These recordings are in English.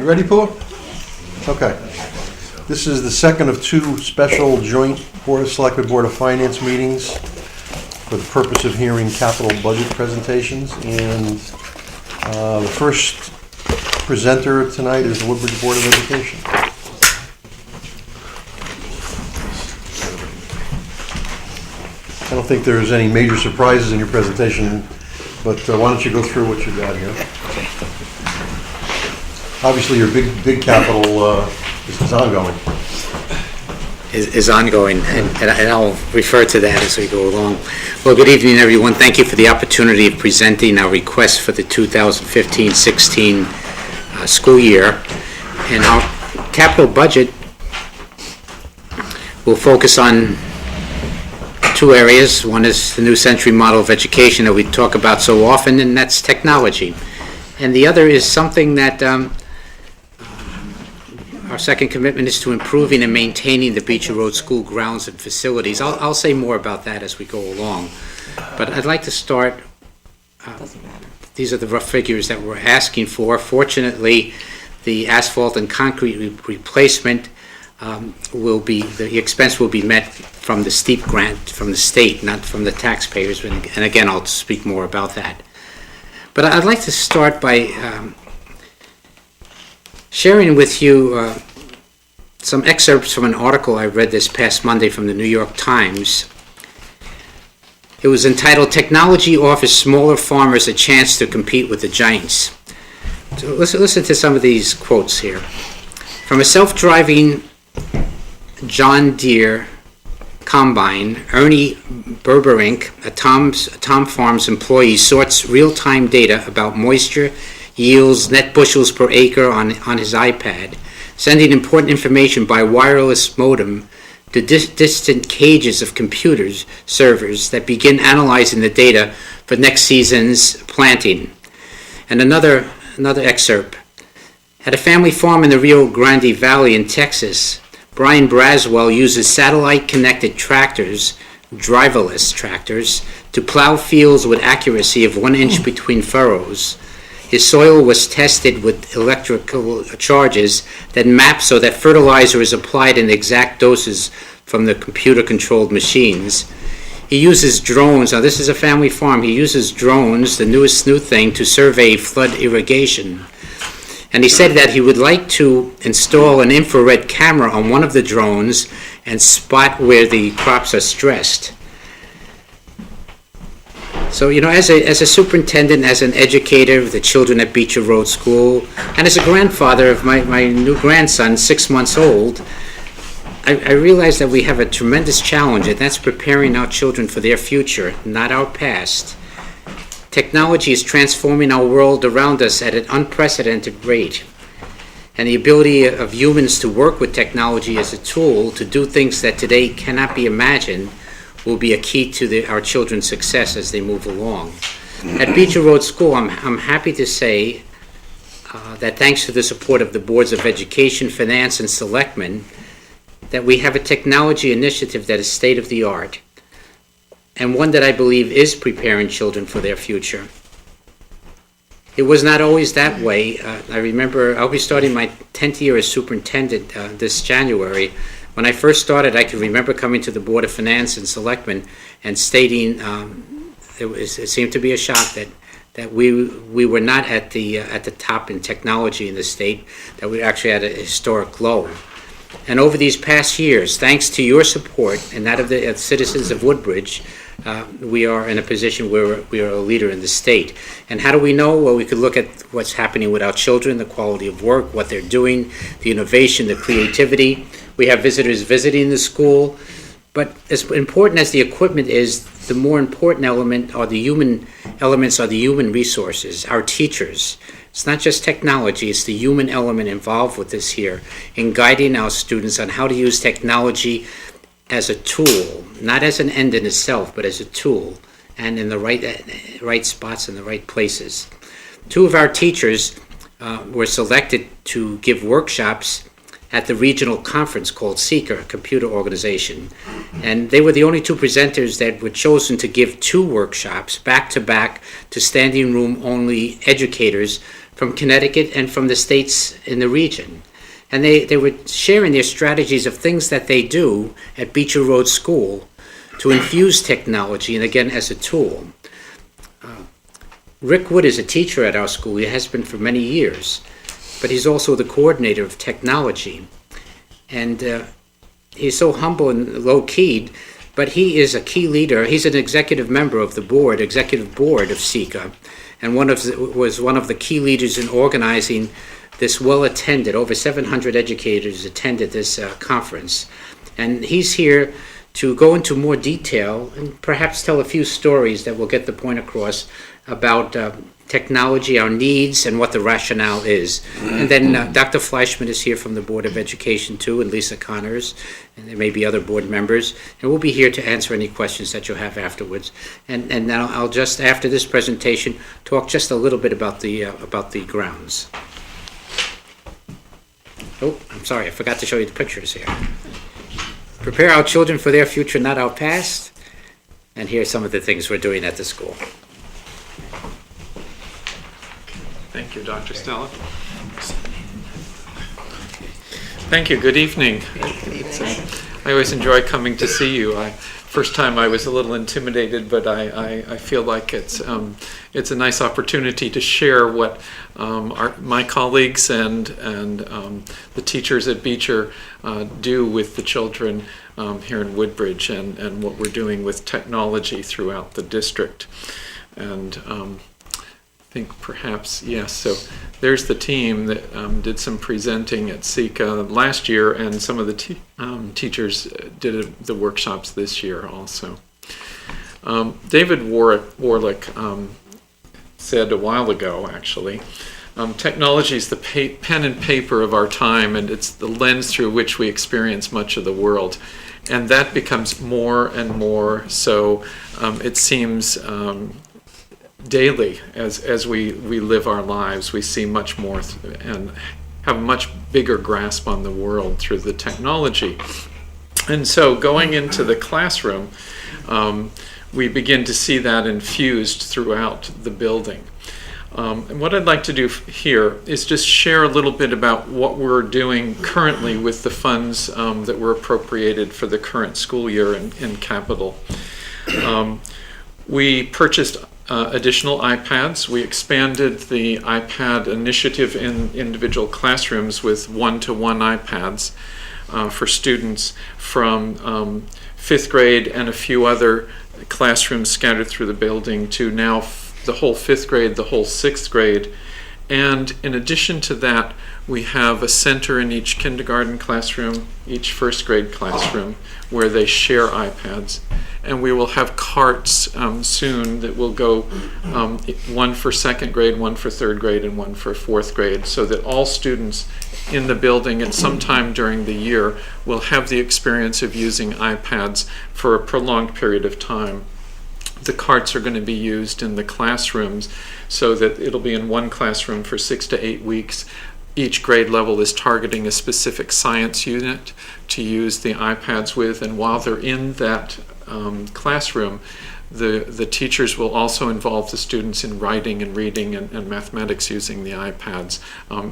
ready, Pooh? Okay. This is the second of two special joint Board of Selectmen, Board of Finance meetings for the purpose of hearing capital budget presentations. And the first presenter tonight is the Woodbridge Board of Education. I don't think there's any major surprises in your presentation, but why don't you go through what you got here? Obviously, your big capital is ongoing. Is ongoing, and I'll refer to that as we go along. Well, good evening, everyone. Thank you for the opportunity of presenting our request for the 2015-16 school year. And our capital budget will focus on two areas. One is the new century model of education that we talk about so often, and that's technology. And the other is something that our second commitment is to improving and maintaining the Beecher Road School grounds and facilities. I'll say more about that as we go along. But I'd like to start, these are the rough figures that we're asking for. Fortunately, the asphalt and concrete replacement the expense will be met from the steep grant from the state, not from the taxpayers. And again, I'll speak more about that. But I'd like to start by sharing with you some excerpts from an article I read this past Monday from the New York Times. It was entitled, "Technology Offers Smaller Farmers a Chance to Compete with the Giants." So listen to some of these quotes here. From a self-driving John Deere combine, Ernie Berberink, a Tom Farms employee, sorts real-time data about moisture, yields, net bushels per acre on his iPad, sending important information by wireless modem to distant cages of computers servers that begin analyzing the data for next season's planting. And another excerpt. At a family farm in the Rio Grande Valley in Texas, Brian Braswell uses satellite-connected tractors, driverless tractors, to plow fields with accuracy of 1 inch between furrows. His soil was tested with electrical charges that map so that fertilizer is applied in exact doses from the computer-controlled machines. He uses drones. Now, this is a family farm. He uses drones, the newest new thing, to survey flood irrigation. And he said that he would like to install an infrared camera on one of the drones and spot where the crops are stressed. So, as a superintendent, as an educator of the children at Beecher Road School, and as a grandfather of my new grandson, 6 months old, I realize that we have a tremendous challenge, and that's preparing our children for their future, not our past. Technology is transforming our world around us at an unprecedented rate. And the ability of humans to work with technology as a tool to do things that today cannot be imagined will be a key to our children's success as they move along. At Beecher Road School, I'm happy to say that thanks to the support of the Boards of Education, Finance, and Selectmen, that we have a technology initiative that is state-of-the-art, and one that I believe is preparing children for their future. It was not always that way. I remember I'll be starting my 10th year as superintendent this January. When I first started, I can remember coming to the Board of Finance and Selectmen and stating it seemed to be a shock that we were not at the top in technology in the state, that we actually had a historic low. And over these past years, thanks to your support and that of the citizens of Woodbridge, we are in a position where we are a leader in the state. And how do we know? Well, we could look at what's happening with our children, the quality of work, what they're doing, the innovation, the creativity. We have visitors visiting the school. But as important as the equipment is, the more important element are the human elements, are the human resources, our teachers. It's not just technology, it's the human element involved with this here in guiding our students on how to use technology as a tool, not as an end in itself, but as a tool, and in the right spots and the right places. Two of our teachers were selected to give workshops at the regional conference called Seeker, a computer organization. And they were the only two presenters that were chosen to give two workshops back-to-back to standing room only educators from Connecticut and from the states in the region. And they were sharing their strategies of things that they do at Beecher Road School to infuse technology, and again, as a tool. Rick Wood is a teacher at our school. He has been for many years, but he's also the coordinator of technology. And he's so humble and low-keyed, but he is a key leader. He's an executive member of the executive board of SECA, and was one of the key leaders in organizing this well-attended, over 700 educators attended this conference. And he's here to go into more detail and perhaps tell a few stories that will get the point across about technology, our needs, and what the rationale is. And then Dr. Fleischman is here from the Board of Education too, and Lisa Connors, and there may be other board members. And we'll be here to answer any questions that you'll have afterwards. And now I'll just, after this presentation, talk just a little bit about the grounds. Oh, I'm sorry, I forgot to show you the pictures here. Prepare our children for their future, not our past. And here's some of the things we're doing at the school. Thank you, Dr. Stella. Thank you. Good evening. I always enjoy coming to see you. First time I was a little intimidated, but I feel like it's a nice opportunity to share what my colleagues and the teachers at Beecher do with the children here in Woodbridge, and what we're doing with technology throughout the district. And I think perhaps, yes, so there's the team that did some presenting at SECA last year, and some of the teachers did the workshops this year also. David Warlick said a while ago, actually, technology is the pen and paper of our time, and it's the lens through which we experience much of the world. And that becomes more and more so, it seems, daily as we live our lives. We see much more and have a much bigger grasp on the world through the technology. And so going into the classroom, we begin to see that infused throughout the building. And what I'd like to do here is just share a little bit about what we're doing currently with the funds that were appropriated for the current school year in capital. We purchased additional iPads. We expanded the iPad initiative in individual classrooms with one-to-one iPads for students from 5th grade and a few other classrooms scattered through the building to now the whole 5th grade, the whole 6th grade. And in addition to that, we have a center in each kindergarten classroom, each 1st grade classroom, where they share iPads. And we will have carts soon that will go one for 2nd grade, one for 3rd grade, and one for 4th grade, so that all students in the building at some time during the year will have the experience of using iPads for a prolonged period of time. The carts are going to be used in the classrooms so that it'll be in one classroom for 6 to 8 weeks. Each grade level is targeting a specific science unit to use the iPads with, and while they're in that classroom, the teachers will also involve the students in writing and reading and mathematics using the iPads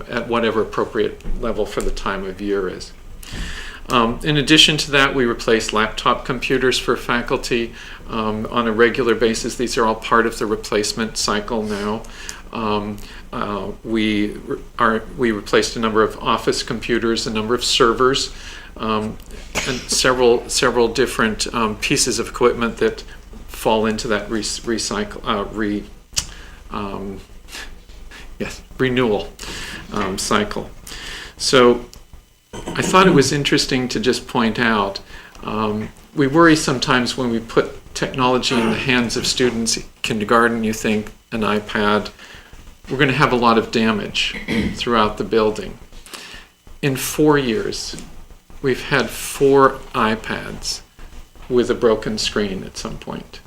at whatever appropriate level for the time of year is. In addition to that, we replace laptop computers for faculty on a regular basis. These are all part of the replacement cycle now. We replaced a number of office computers, a number of servers, and several different pieces of equipment that fall into that renewal cycle. So I thought it was interesting to just point out, we worry sometimes when we put technology in the hands of students. Kindergarten, you think an iPad, we're going to have a lot of damage throughout the building. In 4 years, we've had 4 iPads with a broken screen at some point.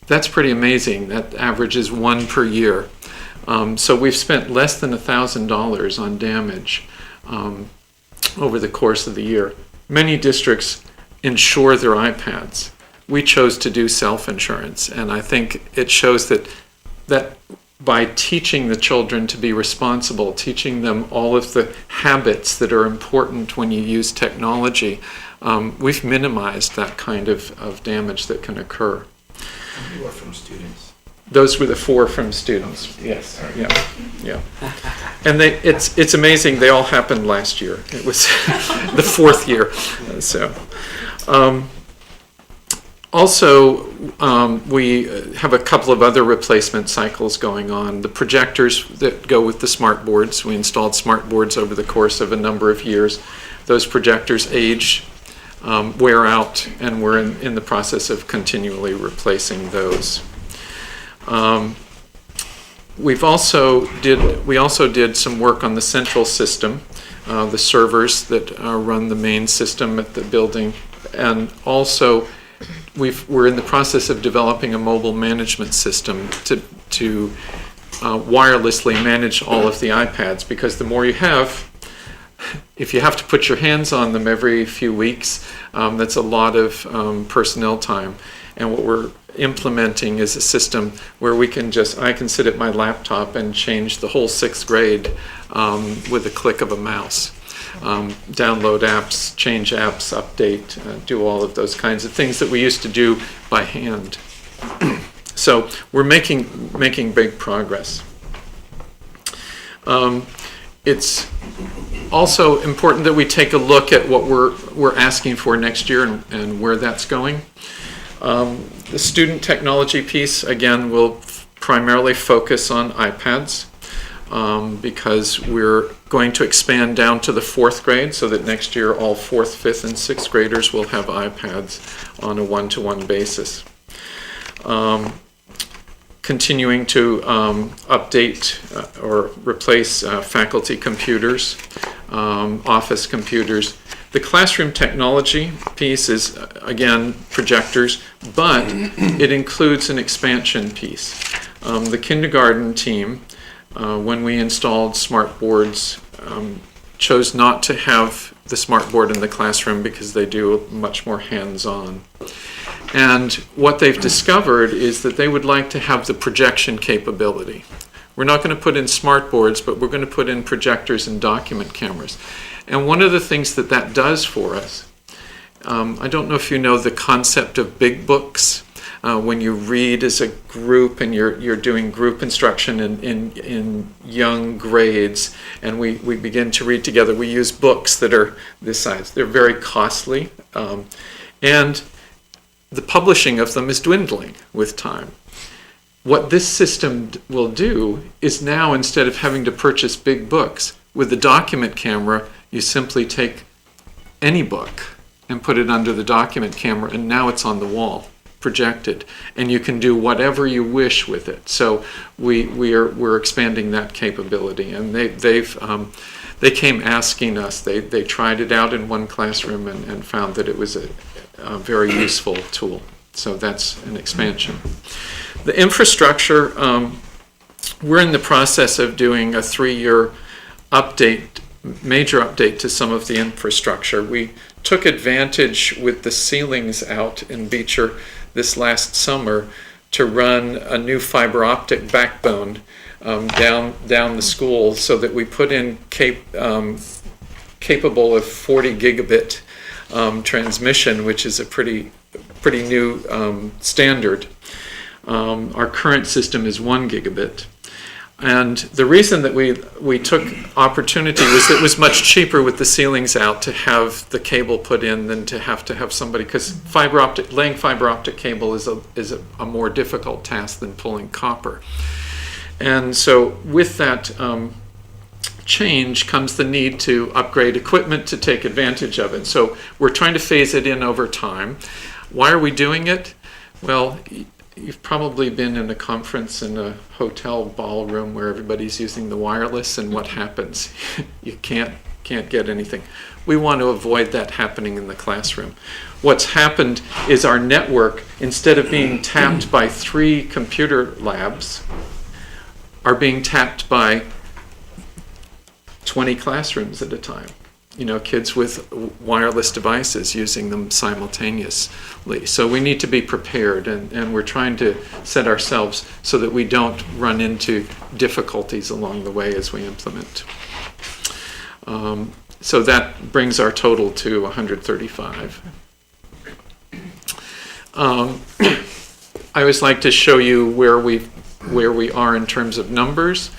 That's pretty amazing. That averages 1 per year. So we've spent less than $1,000 on damage over the course of the year. Many districts insure their iPads. We chose to do self-insurance, and I think it shows that by teaching the children to be responsible, teaching them all of the habits that are important when you use technology, we've minimized that kind of damage that can occur. You are from students. Those were the 4 from students. Yes. Yeah. And it's amazing. They all happened last year. It was the 4th year. So, also, we have a couple of other replacement cycles going on. The projectors that go with the smart boards. We installed smart boards over the course of a number of years. Those projectors age, wear out, and we're in the process of continually replacing those. We also did some work on the central system, the servers that run the main system at the building, and also we're in the process of developing a mobile management system to wirelessly manage all of the iPads, because the more you have, if you have to put your hands on them every few weeks, that's a lot of personnel time. And what we're implementing is a system where I can sit at my laptop and change the whole 6th grade with a click of a mouse. Download apps, change apps, update, do all of those kinds of things that we used to do by hand. So we're making big progress. It's also important that we take a look at what we're asking for next year and where that's going. The student technology piece, again, will primarily focus on iPads because we're going to expand down to the 4th grade so that next year all 4th, 5th, and 6th graders will have iPads on a one-to-one basis. Continuing to update or replace faculty computers, office computers. The classroom technology piece is, again, projectors, but it includes an expansion piece. The kindergarten team, when we installed smart boards, chose not to have the smart board in the classroom because they do much more hands-on. And what they've discovered is that they would like to have the projection capability. We're not going to put in smart boards, but we're going to put in projectors and document cameras. And one of the things that does for us, I don't know if you know the concept of big books. When you read as a group and you're doing group instruction in young grades, and we begin to read together, we use books that are this size. They're very costly, and the publishing of them is dwindling with time. What this system will do is now, instead of having to purchase big books, with the document camera, you simply take any book and put it under the document camera, and now it's on the wall, projected, and you can do whatever you wish with it. So we're expanding that capability, and they came asking us. They tried it out in one classroom and found that it was a very useful tool. So that's an expansion. The infrastructure, we're in the process of doing a 3-year major update to some of the infrastructure. We took advantage with the ceilings out in Beecher this last summer to run a new fiber optic backbone down the school, so that we put in capable of 40 gigabit transmission, which is a pretty new standard. Our current system is 1 gigabit. And the reason that we took opportunity was that it was much cheaper with the ceilings out to have the cable put in than to have somebody, because laying fiber optic cable is a more difficult task than pulling copper. And so with that change comes the need to upgrade equipment to take advantage of it. So we're trying to phase it in over time. Why are we doing it? Well, you've probably been in a conference in a hotel ballroom where everybody's using the wireless, and what happens? You can't get anything. We want to avoid that happening in the classroom. What's happened is our network, instead of being tapped by 3 computer labs, are being tapped by 20 classrooms at a time. kids with wireless devices using them simultaneously. So we need to be prepared, and we're trying to set ourselves so that we don't run into difficulties along the way as we implement. So that brings our total to 135. I always like to show you where we are in terms of numbers.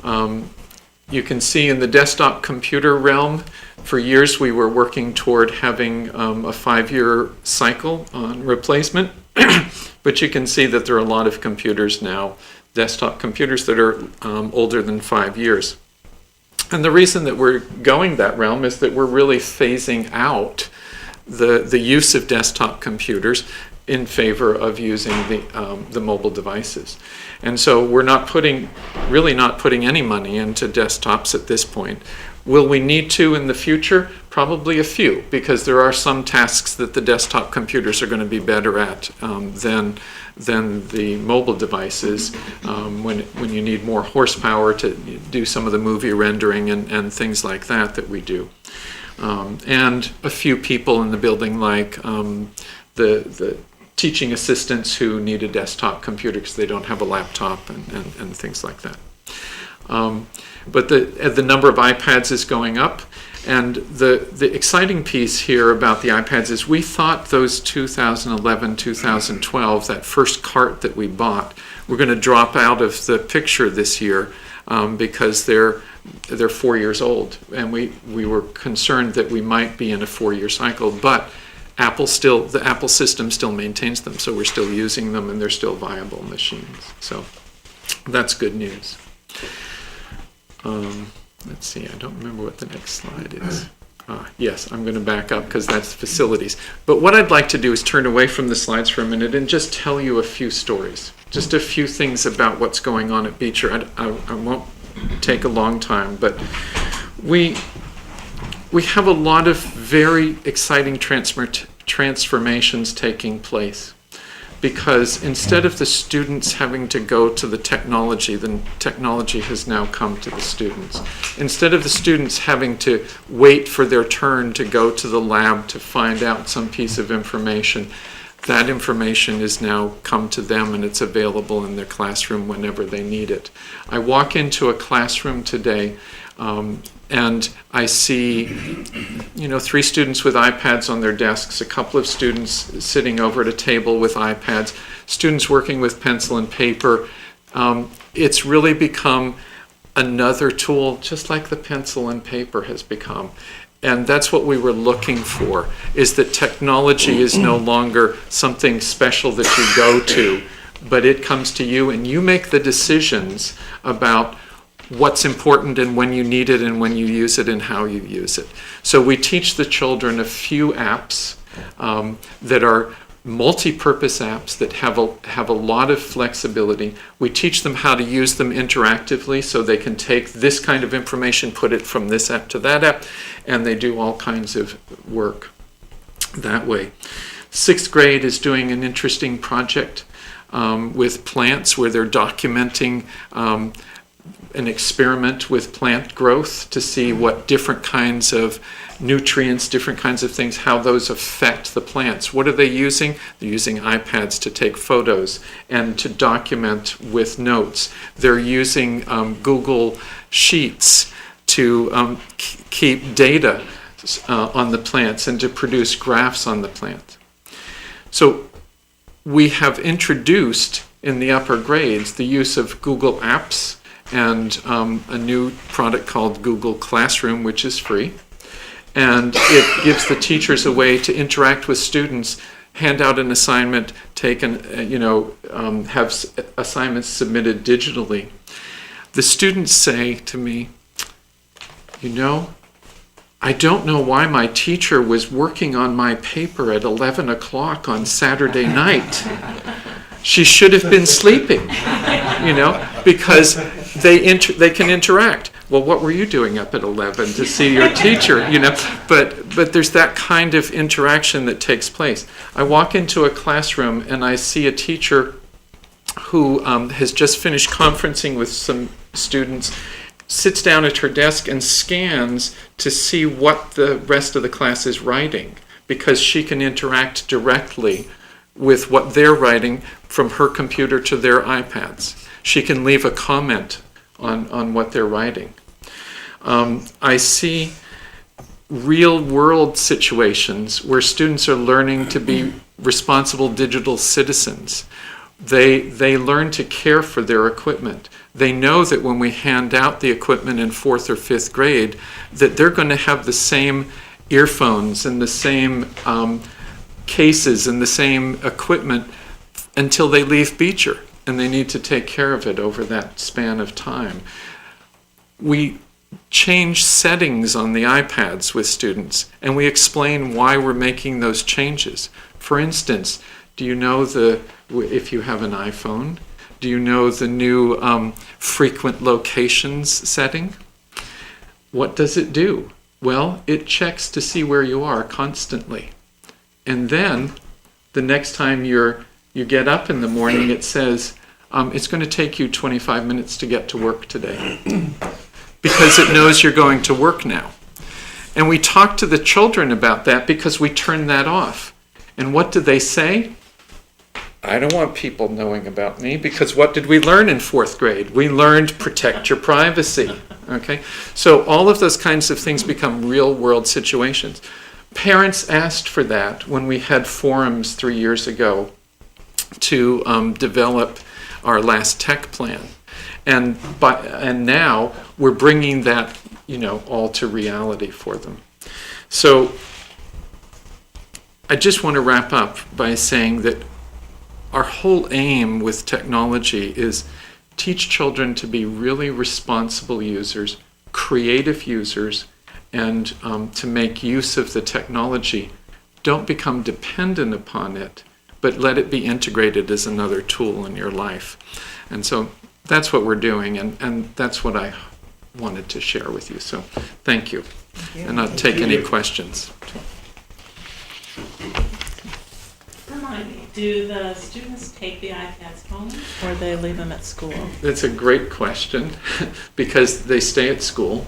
You can see in the desktop computer realm, for years we were working toward having a 5-year cycle on replacement, but you can see that there are a lot of computers now, desktop computers that are older than 5 years. And the reason that we're going that realm is that we're really phasing out the use of desktop computers in favor of using the mobile devices. And so we're really not putting any money into desktops at this point. Will we need to in the future? Probably a few, because there are some tasks that the desktop computers are going to be better at than the mobile devices when you need more horsepower to do some of the movie rendering and things like that we do. And a few people in the building, like the teaching assistants who need a desktop computer because they don't have a laptop and things like that. But the number of iPads is going up, and the exciting piece here about the iPads is we thought those 2011, 2012, that first cart that we bought, were going to drop out of the picture this year because they're 4 years old, and we were concerned that we might be in a 4-year cycle, but the Apple system still maintains them, so we're still using them and they're still viable machines. So that's good news. Let's see, I don't remember what the next slide is. Yes, I'm going to back up because that's facilities. But what I'd like to do is turn away from the slides for a minute and just tell you a few stories, just a few things about what's going on at Beecher. I won't take a long time, but we have a lot of very exciting transformations taking place, because instead of the students having to go to the technology has now come to the students. Instead of the students having to wait for their turn to go to the lab to find out some piece of information, that information is now come to them and it's available in their classroom whenever they need it. I walk into a classroom today and I see, 3 students with iPads on their desks, a couple of students sitting over at a table with iPads, students working with pencil and paper. It's really become another tool, just like the pencil and paper has become. And that's what we were looking for, is that technology is no longer something special that you go to, but it comes to you and you make the decisions about what's important and when you need it and when you use it and how you use it. So we teach the children a few apps that are multi-purpose apps that have a lot of flexibility. We teach them how to use them interactively, so they can take this kind of information, put it from this app to that app, and they do all kinds of work that way. 6th grade is doing an interesting project with plants where they're documenting an experiment with plant growth to see what different kinds of nutrients, different kinds of things, how those affect the plants. What are they using? They're using iPads to take photos and to document with notes. They're using Google Sheets to keep data on the plants and to produce graphs on the plant. So we have introduced in the upper grades the use of Google Apps and a new product called Google Classroom, which is free. And it gives the teachers a way to interact with students, hand out an assignment, have assignments submitted digitally. The students say to me, I don't know why my teacher was working on my paper at 11 o'clock on Saturday night. She should have been sleeping, because they can interact. Well, what were you doing up at 11 to see your teacher? But there's that kind of interaction that takes place. I walk into a classroom and I see a teacher who has just finished conferencing with some students sits down at her desk and scans to see what the rest of the class is writing, because she can interact directly with what they're writing from her computer to their iPads. She can leave a comment on what they're writing. I see real-world situations where students are learning to be responsible digital citizens. They learn to care for their equipment. They know that when we hand out the equipment in 4th or 5th grade, that they're going to have the same earphones and the same cases and the same equipment until they leave Beecher, and they need to take care of it over that span of time. We change settings on the iPads with students, and we explain why we're making those changes. For instance, do you know if you have an iPhone, do you know the new frequent locations setting? What does it do? Well, it checks to see where you are constantly. And then the next time you get up in the morning, it says, it's going to take you 25 minutes to get to work today. Because it knows you're going to work now. And we talk to the children about that because we turn that off. And what do they say? I don't want people knowing about me, because what did we learn in 4th grade? We learned protect your privacy. Okay? So all of those kinds of things become real world situations. Parents asked for that when we had forums 3 years ago to develop our last tech plan. And now we're bringing that, all to reality for them. So I just want to wrap up by saying that our whole aim with technology is teach children to be really responsible users, creative users, and to make use of the technology. Don't become dependent upon it, but let it be integrated as another tool in your life. And so that's what we're doing, and that's what I wanted to share with you. So thank you. And I'll take any questions. Remind me, do the students take the iPads home or they leave them at school? That's a great question because they stay at school.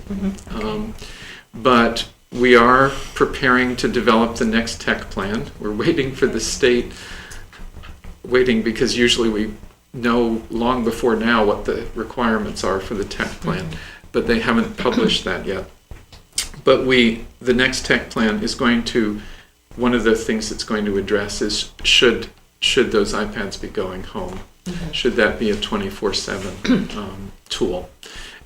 But we are preparing to develop the next tech plan. We're waiting for the state, because usually we know long before now what the requirements are for the tech plan, but they haven't published that yet. But the next tech plan is going to, one of the things it's going to address is should those iPads be going home? Should that be a 24/7 tool?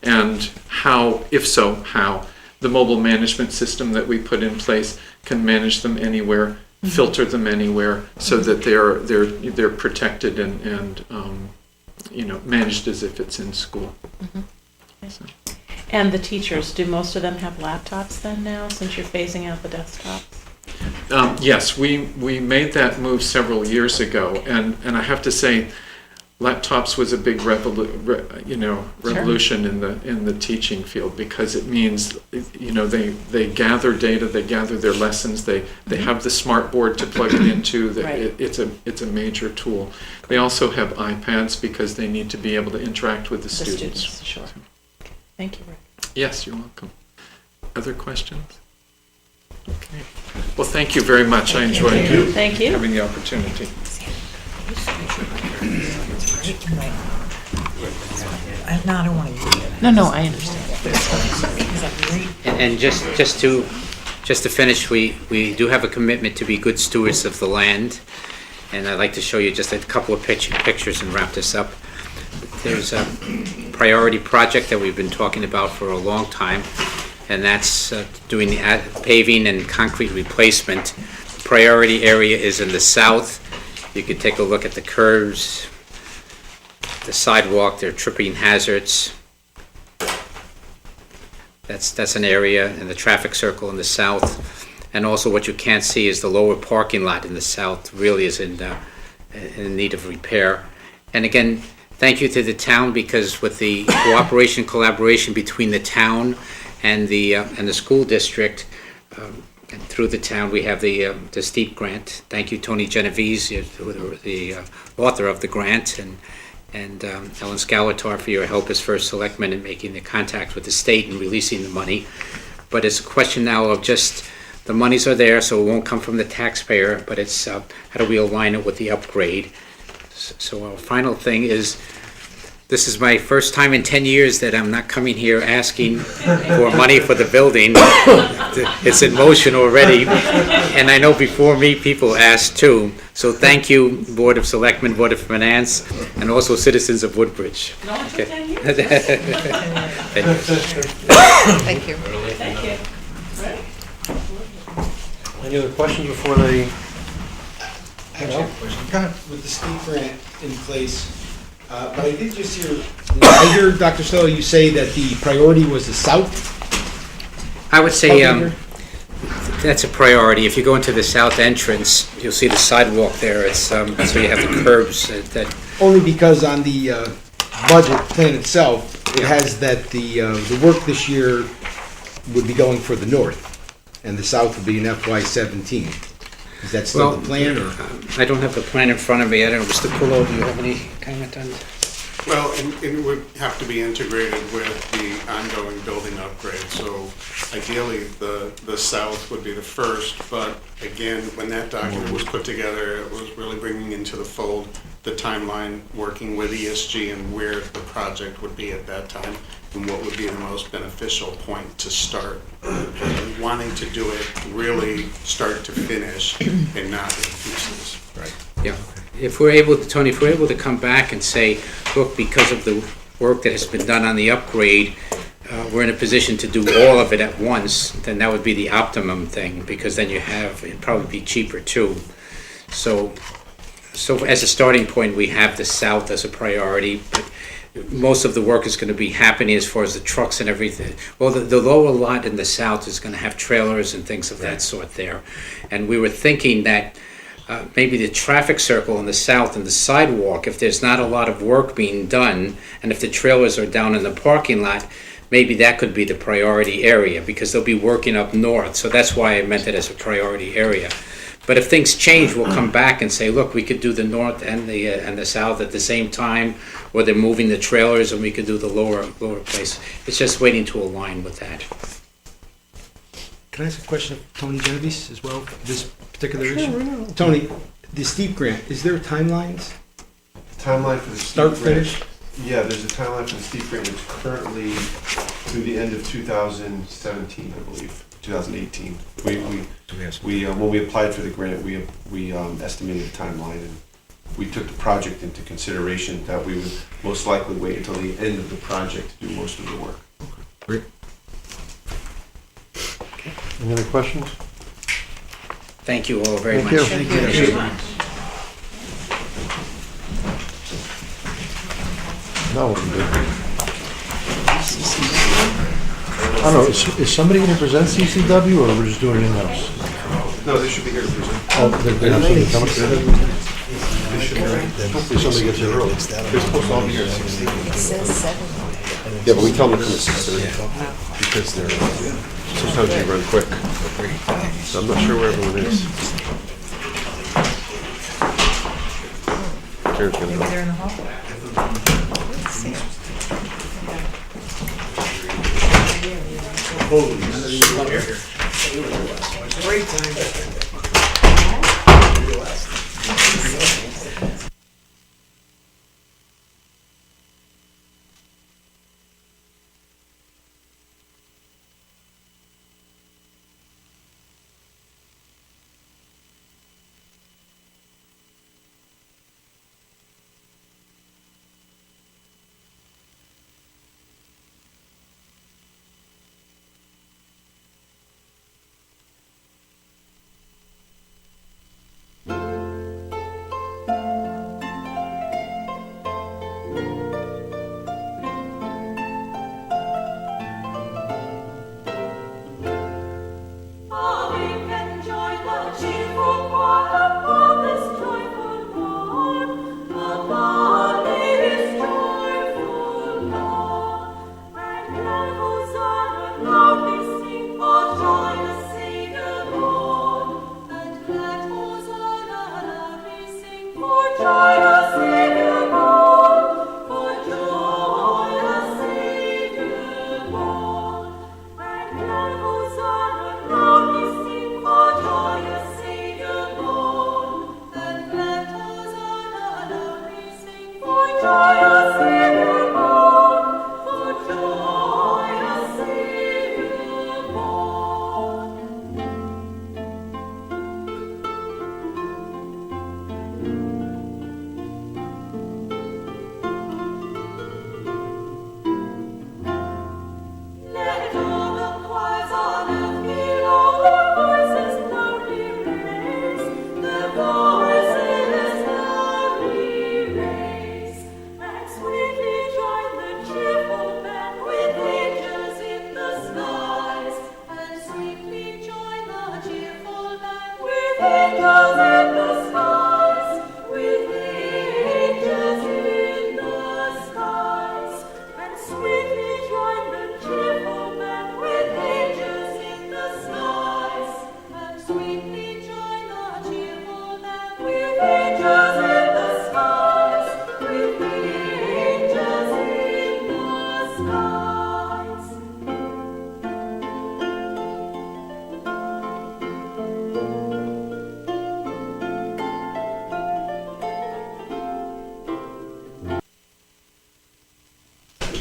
And how, if so, how the mobile management system that we put in place can manage them anywhere, filter them anywhere, so that they're protected and managed as if it's in school. So. And the teachers, do most of them have laptops then now, since you're phasing out the desktops? Yes, we made that move several years ago, and I have to say, laptops was a big revolution in the teaching field, because it means they gather data, they gather their lessons, they have the smart board to plug it into. Right. It's a major tool. They also have iPads because they need to be able to interact with the students. Sure. Okay. Thank you, Rick. Yes, you're welcome. Other questions? Okay. Well, thank you very much. I enjoyed Thank you. having the opportunity. No, I don't want to. No, I understand. And just to finish, we do have a commitment to be good stewards of the land, and I'd like to show you just a couple of pictures and wrap this up. There's a priority project that we've been talking about for a long time, and that's doing the paving and concrete replacement. The priority area is in the south. You can take a look at the curves, the sidewalk, there are tripping hazards. That's an area in the traffic circle in the south. And also what you can't see is the lower parking lot in the south really is in need of repair. And again, thank you to the town, because with the collaboration between the town and the school district, and through the town, we have the STEEP grant. Thank you, Tony Genovese, the author of the grant, and and Ellen Scalatar for your help as first selectman in making the contact with the state and releasing the money. But it's a question now of just, the monies are there, so it won't come from the taxpayer, but it's how do we align it with the upgrade? So our final thing is, this is my first time in 10 years that I'm not coming here asking for money for the building. It's in motion already, and I know before me, people asked too. So thank you, Board of Selectmen, Board of Finance, and also citizens of Woodbridge. No, it's Okay. okay. Thank you. Thank you. Thank you. Right? Any other questions before they? I actually have a question. With the state grant in place, but I did just hear, I hear, Dr. Stoll, you say that the priority was the south? I would say South that's a priority. If you go into the south entrance, you'll see the sidewalk there. It's so you have the curbs that Only because on the budget plan itself, it Yeah. has that the work this year would be going for the north, and the south would be in FY17. Is that still Well, the plan, or? I don't have the plan in front of me. I don't know, Mr. Pullo, do you have any comment on that? Well, it would have to be integrated with the ongoing building upgrade. So ideally, the south would be the first, but again, when that document was put together, it was really bringing into the fold the timeline, working with ESG and where the project would be at that time and what would be the most beneficial point to start. And wanting to do it really start to finish and not in pieces. Right. Yeah. If we're able to, Tony, if we're able to come back and say, look, because of the work that has been done on the upgrade, we're in a position to do all of it at once, then that would be the optimum thing, because then you have, it'd probably be cheaper too. So as a starting point, we have the south as a priority, but most of the work is going to be happening as far as the trucks and everything. Well, the lower lot in the south is going to have trailers and things of that sort there. And we were thinking that maybe the traffic circle in the south and the sidewalk, if there's not a lot of work being done, and if the trailers are down in the parking lot, maybe that could be the priority area, because they'll be working up north. So that's why I meant it as a priority area. But if things change, we'll come back and say, look, we could do the north and the south at the same time, or they're moving the trailers and we could do the lower place. It's just waiting to align with that. Can I ask a question of Tony Genovese as well, this particular issue? Tony, the steep grant, is there timelines? Timeline for the Start, steep grant? finish? Yeah, there's a timeline for the steep grant. It's currently through the end of 2017, I believe, 2018. When we applied for the grant, we estimated the timeline, and we took the project into consideration that we would most likely wait until the end of the project to do most of the work. Great. Any other questions? Thank you all very Thank much. you. Thank you. Thank you very much. No, what do we do? I don't know, is somebody going to present CCW, or we're just doing it in-house? No, they should be here to present. Oh, they have somebody coming? Hopefully somebody gets here early. They're supposed to all be here at 6:30. It says 7. Yeah, but we tell them to come at 6:30 because they're, sometimes they run quick. So I'm not sure where everyone is. Karen's gonna Maybe go. they're in the hall. Let's see. Great time.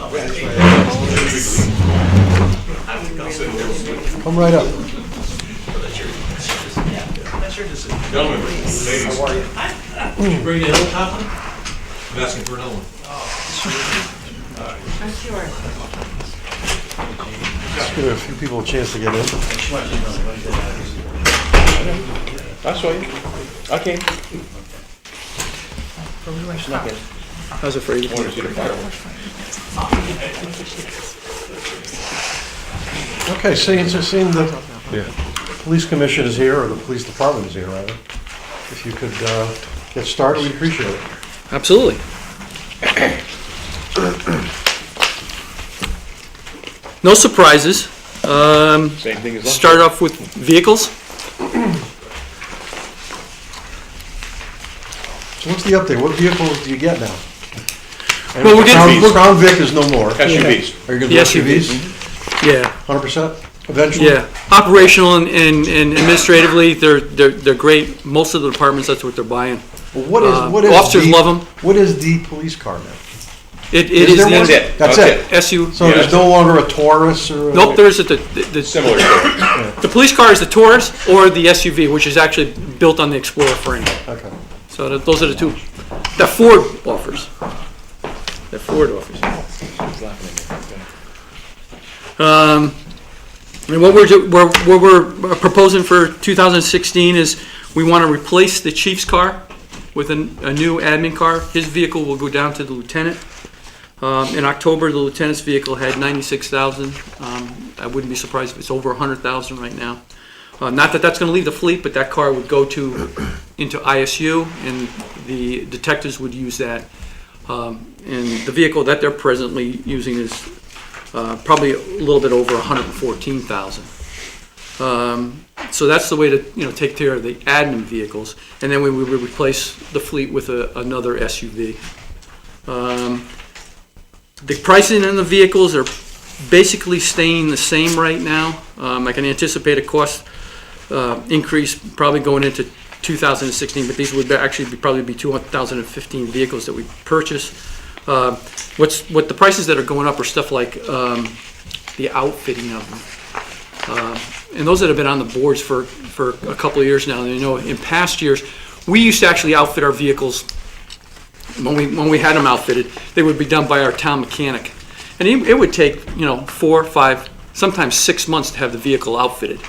Come right up. Gentlemen, ladies. How are you? Did you bring the other top one? I'm asking for another one. Let's give a few people a chance to get in. I saw you. I came. I was afraid of I want to see the fireworks. Okay, seeing the police commission is here, or the police department is here, rather. If you could get started, we'd appreciate it. Absolutely. No surprises. Same thing as last. Start off with vehicles. So what's the update? What vehicles do you get now? And Well, we're getting- Crown Vic is no more. SUVs. Are you going to do The SUVs? Yeah, 100% eventually? yeah. Operational and administratively, they're great. Most of the departments, that's what they're buying. Well, what is Officers the- love 'em. What is the police car now? It Is is there the one? That's it. That's it. SU. So there's no longer a Taurus or? Nope, there's the Similar to the police car is the Taurus or the SUV, which is actually built on the Explorer frame. Okay. So those are the two that Ford offers. That Ford offers. And what we're proposing for 2016 is we want to replace the chief's car with a new admin car. His vehicle will go down to the lieutenant. In October, the lieutenant's vehicle had 96,000. I wouldn't be surprised if it's over 100,000 right now. Not that that's going to leave the fleet, but that car would go into ISU, and the detectives would use that. And the vehicle that they're presently using is probably a little bit over 114,000. So that's the way to take care of the admin vehicles, and then we would replace the fleet with another SUV. The pricing on the vehicles are basically staying the same right now. I can anticipate a cost increase probably going into 2016, but these would actually probably be 2015 vehicles that we purchase. What the prices that are going up are stuff like the outfitting of them. And those that have been on the boards for a couple of years now, in past years, we used to actually outfit our vehicles. When we had them outfitted, they would be done by our town mechanic. And it would take, 4, 5, sometimes 6 months to have the vehicle outfitted.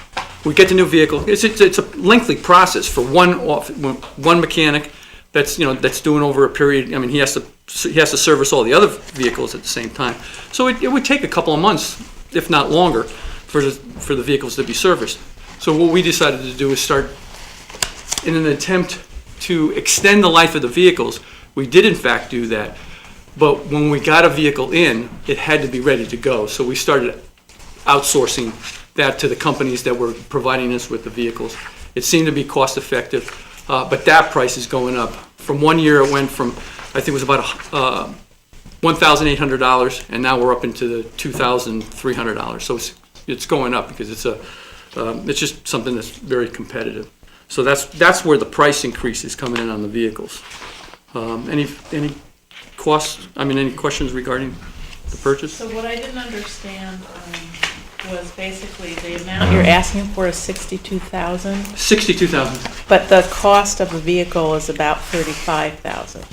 We get the new vehicle. It's a lengthy process for one mechanic that's doing over a period. I mean, he has to service all the other vehicles at the same time. So it would take a couple of months, if not longer, for the vehicles to be serviced. So what we decided to do is start in an attempt to extend the life of the vehicles. We did in fact do that, but when we got a vehicle in, it had to be ready to go. So we started outsourcing that to the companies that were providing us with the vehicles. It seemed to be cost effective, but that price is going up. From 1 year it went from, I think it was about $1,800, and now we're up into the $2,300. So it's going up because it's just something that's very competitive. So that's where the price increase is coming in on the vehicles. Any costs? Any questions regarding the purchase? So what I didn't understand was basically the amount you're asking for is 62,000, 62,000. but the cost of a vehicle is about 35,000.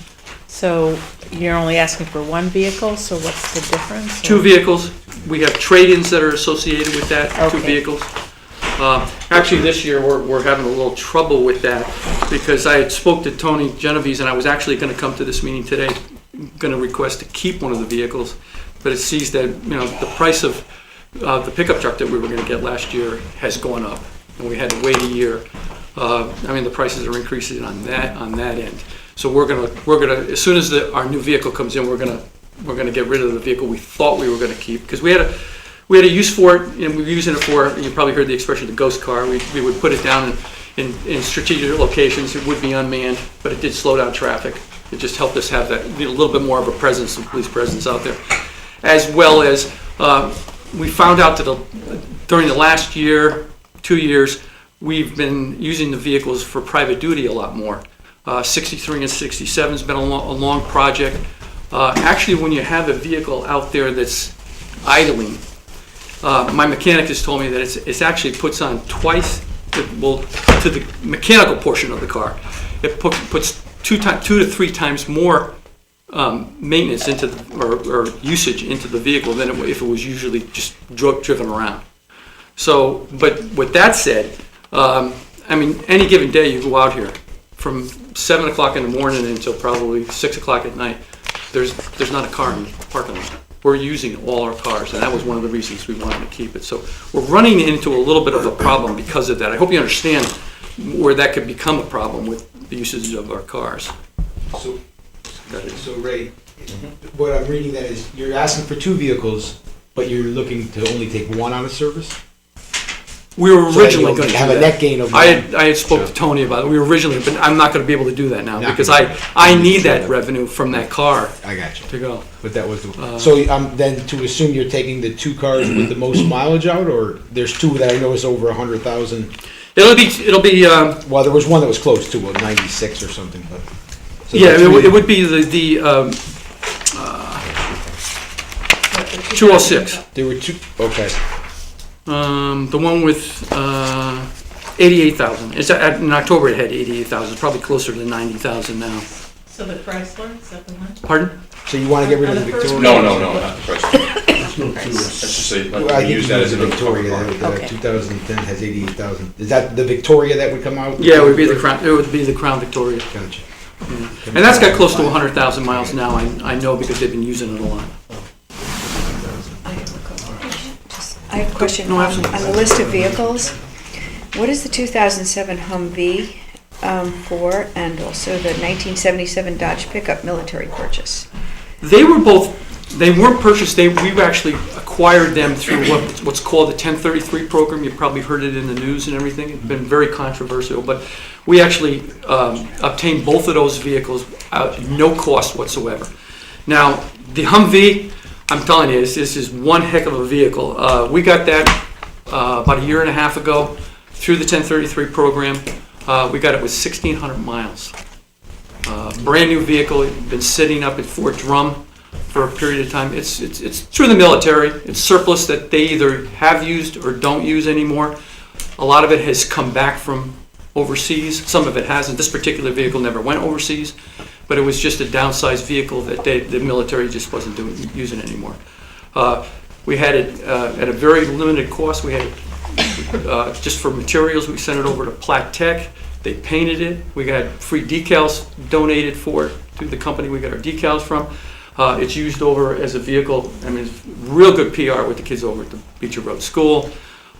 So you're only asking for one vehicle, so what's the difference? Two vehicles. We have trade-ins that are associated with that. Two Okay. vehicles. Actually, this year we're having a little trouble with that because I had spoke to Tony Genovese, and I was actually going to come to this meeting today, going to request to keep one of the vehicles, but it sees that the price of the pickup truck that we were going to get last year has gone up, and we had to wait a year. The prices are increasing on that end. So we're gonna as soon as our new vehicle comes in, we're gonna get rid of the vehicle we thought we were going to keep because we had a use for it, and we were using it for, you probably heard the expression, the ghost car. We would put it down in strategic locations. It would be unmanned, but it did slow down traffic. It just helped us have that a little bit more of a presence, some police presence out there. As well as we found out that during the last year, 2 years, we've been using the vehicles for private duty a lot more. 63 and 67 has been a long project. Actually, when you have a vehicle out there that's idling, my mechanic has told me that it's actually puts on twice, to the mechanical portion of the car, it puts 2 to 3 times more maintenance into or usage into the vehicle than if it was usually just driven around. So, but with that said, I mean, any given day you go out here from 7 o'clock in the morning until probably 6 o'clock at night, there's not a car in the parking lot. We're using all our cars, and that was one of the reasons we wanted to keep it. So we're running into a little bit of a problem because of that. I hope you understand where that could become a problem with the usage of our cars. So Ray, what I'm reading that is, you're asking for 2 vehicles, but you're looking to only take 1 out of service? We were So that originally you'll going to have do a that. net gain of I 1. had spoke to Tony about it. We were originally, but I'm not going to be able to do that now Not because gonna- I need that revenue from that car I got you. to go. But that was the, so then to assume you're taking the 2 cars with the most mileage out, or there's 2 that I know is over 100,000? It'll be Well, there was one that was close to, 96 or something, but. so yeah, the it 3 would be the 206. There were 2, okay. The one with 88,000. It's in October it had 88,000. It's probably closer to 90,000 now. So the Chrysler, is that the one? Pardon? So you want to get rid of the On the first Victoria? No, not the price. Let's just say, Well, I think use that as the an Victoria, Okay. 2010 has 88,000. Is that the Victoria that would come out? Yeah, it would be the Crown. It would be the Crown Victoria, Gotcha. and that's got close to 100,000 miles now. I know because they've been using it a lot. I have a question. No, On absolutely. the list of vehicles, what is the 2007 Humvee for, and also the 1977 Dodge pickup military purchase? They were both. They weren't purchased. We actually acquired them through what's called the 1033 program. You've probably heard it in the news and everything. It's been very controversial, but we actually obtained both of those vehicles at no cost whatsoever. Now, the Humvee, I'm telling you, this is one heck of a vehicle. We got that about 1.5 years ago through the 1033 program. We got it with 1,600 miles. Brand new vehicle. It's been sitting up at Fort Drum for a period of time. It's through the military. It's surplus that they either have used or don't use anymore. A lot of it has come back from overseas. Some of it hasn't. This particular vehicle never went overseas, but it was just a downsized vehicle that the military just wasn't using anymore. We had it at a very limited cost. We had it just for materials. We sent it over to Platt Tech. They painted it. We got free decals donated for it through the company we got our decals from. It's used over as a vehicle. I mean, it's real good PR with the kids over at the Beecher Road School.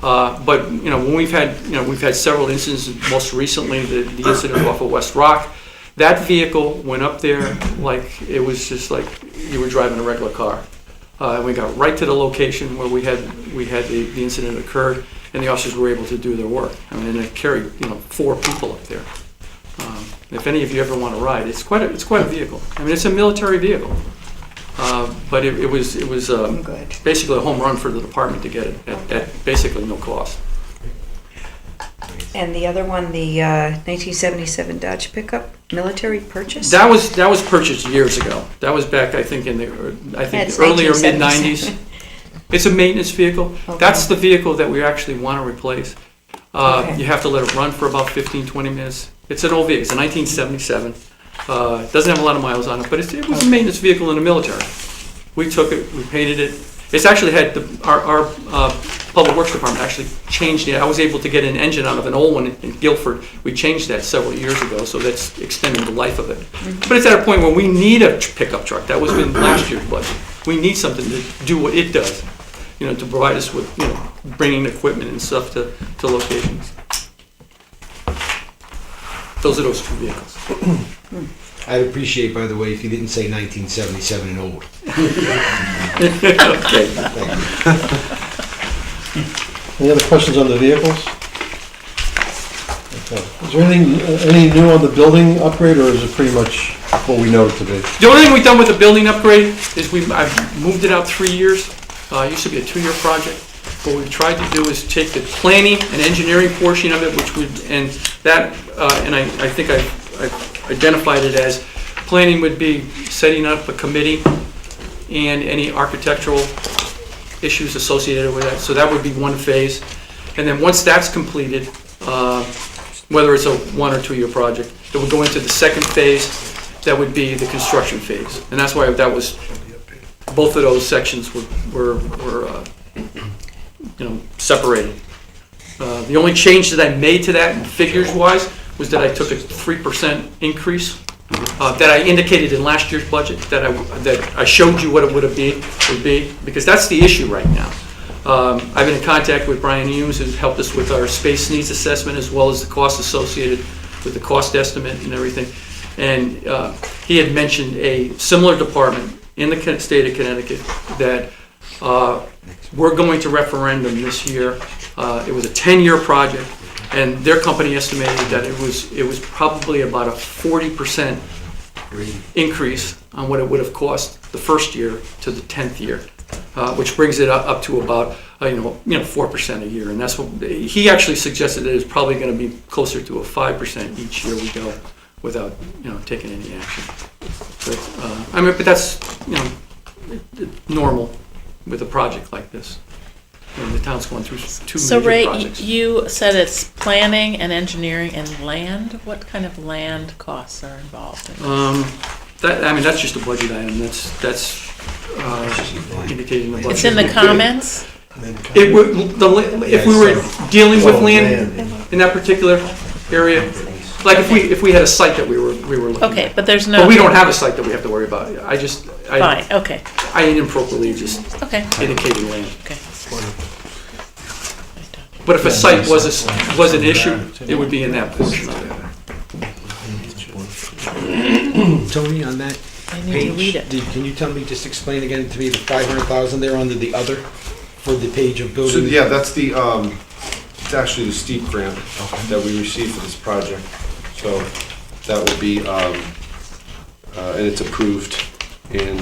But you know, when we've had several incidents. Most recently, the incident off of West Rock. That vehicle went up there like it was just like you were driving a regular car. We got right to the location where we had the incident occurred, and the officers were able to do their work. I mean, they carried 4 people up there. If any of you ever want to ride, it's quite a vehicle. I mean, it's a military vehicle, but it was Good. basically a home run for the department to get it at basically no cost. And the other one, the 1977 Dodge pickup military purchase? That was purchased years ago. That was back, I think, in the It's early or 1977. mid-90s. It's a maintenance vehicle. Okay. That's the vehicle that we actually want to replace. Okay. You have to let it run for about 15, 20 minutes. It's an old vehicle. It's a 1977. It doesn't have a lot of miles on it, but it was a maintenance vehicle in the military. We took it, we painted it. It's actually had our Public Works Department actually changed it. I was able to get an engine out of an old one in Guilford. We changed that several years ago, so that's extending the life of it. But it's at a point where we need a pickup truck. That was in last year's budget. We need something to do what it does, to provide us with, bringing equipment and stuff to locations. Those are those 2 vehicles. I'd appreciate, by the way, if you didn't say 1977 and old. Okay. Any other questions on the vehicles? Okay. Is there any new on the building upgrade, or is it pretty much what we know it to be? The only thing we've done with the building upgrade is I've moved it out 3 years. It used to be a 2-year project. What we've tried to do is take the planning and engineering portion of it, and I think I've identified it as Planning would be setting up a committee and any architectural issues associated with that. So that would be one phase. And then once that's completed, whether it's a 1 or 2 year project, it would go into the second phase. That would be the construction phase. And that's why that was, both of those sections were separated. The only change that I made to that, figures-wise, was that I took a 3% increase that I indicated in last year's budget, that I showed you what it would be, because that's the issue right now. I've been in contact with Brian Humes, who's helped us with our space needs assessment, as well as the costs associated with the cost estimate and everything. And he had mentioned a similar department in the state of Connecticut that we're going to referendum this year. It was a 10-year project, and their company estimated that it was probably about a 40% increase on what it would have cost the first year to the 10th year, which brings it up to about 4% a year. And that's what he actually suggested that it's probably going to be closer to a 5% each year we go without taking any action. But that's normal with a project like this. The town's going through two So major Ray, projects. you said it's planning and engineering and land. What kind of land costs are involved in this? That's just a budget item. That's indicated in the budget. It's in the comments? If we were dealing with land in that particular area, like if we had a site that we were looking at. Okay, but there's no. But we don't have a site that we have to worry about. Fine, okay, I inappropriately just okay. indicated land. Okay. But if a site was an issue, it would be in that portion of it. Tony, on that I need to read it. can you tell me, just explain again to me, the 500,000 there under the other, for the page of So, building? yeah, that's it's actually the steep grant that we received for this project. So that would be, and it's approved, and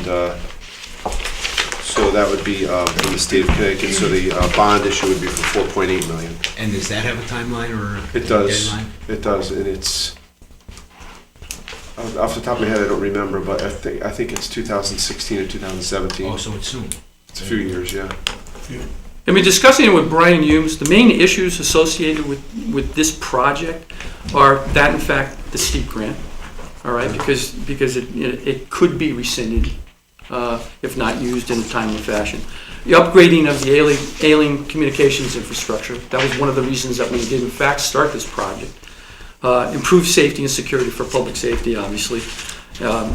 so that would be from the state of Connecticut. So the bond issue would be for $4.8 million. And does that have a timeline or a It does. deadline? It does, and it's off the top of my head, I don't remember, but I think it's 2016 or 2017. Oh, so it's soon. It's a few years, yeah. Discussing it with Brian Humes, the main issues associated with this project are that, in fact, the steep grant, all right, because it could be rescinded if not used in a timely fashion. The upgrading of the ailing communications infrastructure, that was one of the reasons that we did in fact start this project. Improve safety and security for public safety, obviously.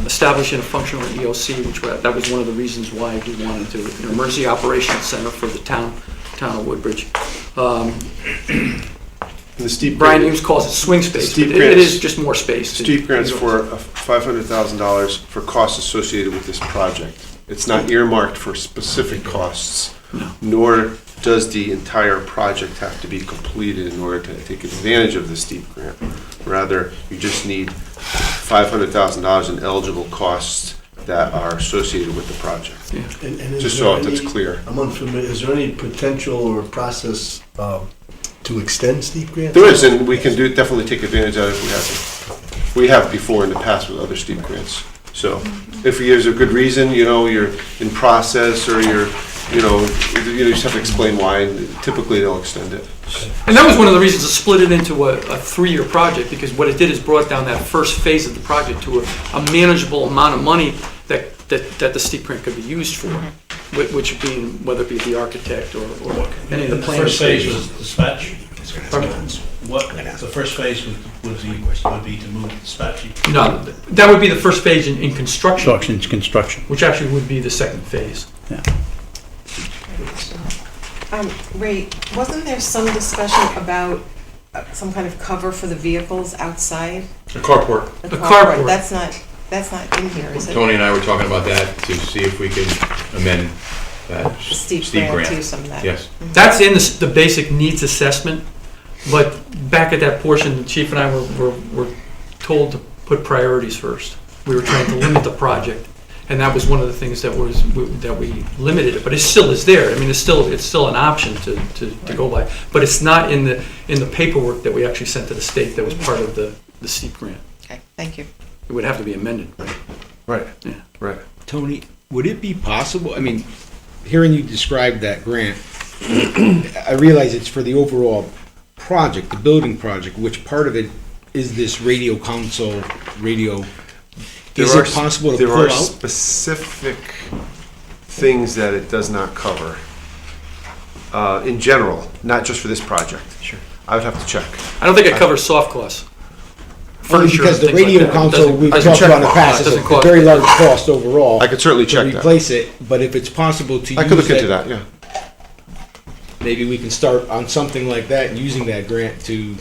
Establishing a functional EOC, that was one of the reasons why we wanted to, an emergency operations center for the town of Woodbridge. And the steep Brian grant- Humes calls it swing space, but steep it grants- is just more space. Steep grants for $500,000 for costs associated with this project. It's not earmarked for specific costs, nor does the entire project have to be completed in order to take advantage of the steep grant. Rather, you just need $500,000 in eligible costs that are associated with the project. And is Just there so that's any- clear. I'm unfamiliar, is there any potential or process to extend steep grants? There is, and we can definitely take advantage of it if we have to. We have before in the past with other steep grants. So if there's a good reason, you're in process or you just have to explain why, and typically they'll extend it. And that was one of the reasons to split it into a 3-year project, because what it did is brought down that first phase of the project to a manageable amount of money that the steep grant could be used for, which being, whether it be the architect or any of the planning First phase stages. was dispatch? Pardon? What, the first phase would be to move dispatch? No, that would be the first phase in construction, Construction. which actually would be the second phase. Ray, wasn't there some discussion about some kind of cover for the vehicles outside? A carport. The A carport. That's not in here, is it? Tony and I were talking about that to see if we could amend that The steep grant to some of that. Yes. That's in the basic needs assessment, but back at that portion, the chief and I were told to put priorities first. We were trying to limit the project, and that was one of the things that we limited it. But it still is there. I mean, it's still an option to go by, but it's not in the paperwork that we actually sent to the state that was part of the steep grant. Okay, thank you. It would have to be amended, right? Right, Yeah. right. Tony, would it be possible, I mean, hearing you describe that grant, I realize it's for the overall project, the building project, which part of it is this radio console, radio? Is it possible to There pull are out? specific things that it does not cover, in general, not just for this project. Sure. I would have to check. I don't think it covers soft costs. Only Furniture because and the things like radio that. It console, doesn't- we've I can talked check about in the that. past, It is doesn't a cost- very large cost overall. I could certainly check To that. replace it, but if it's possible to use I could look into it, that, yeah. maybe we can start on something like that, and using that grant to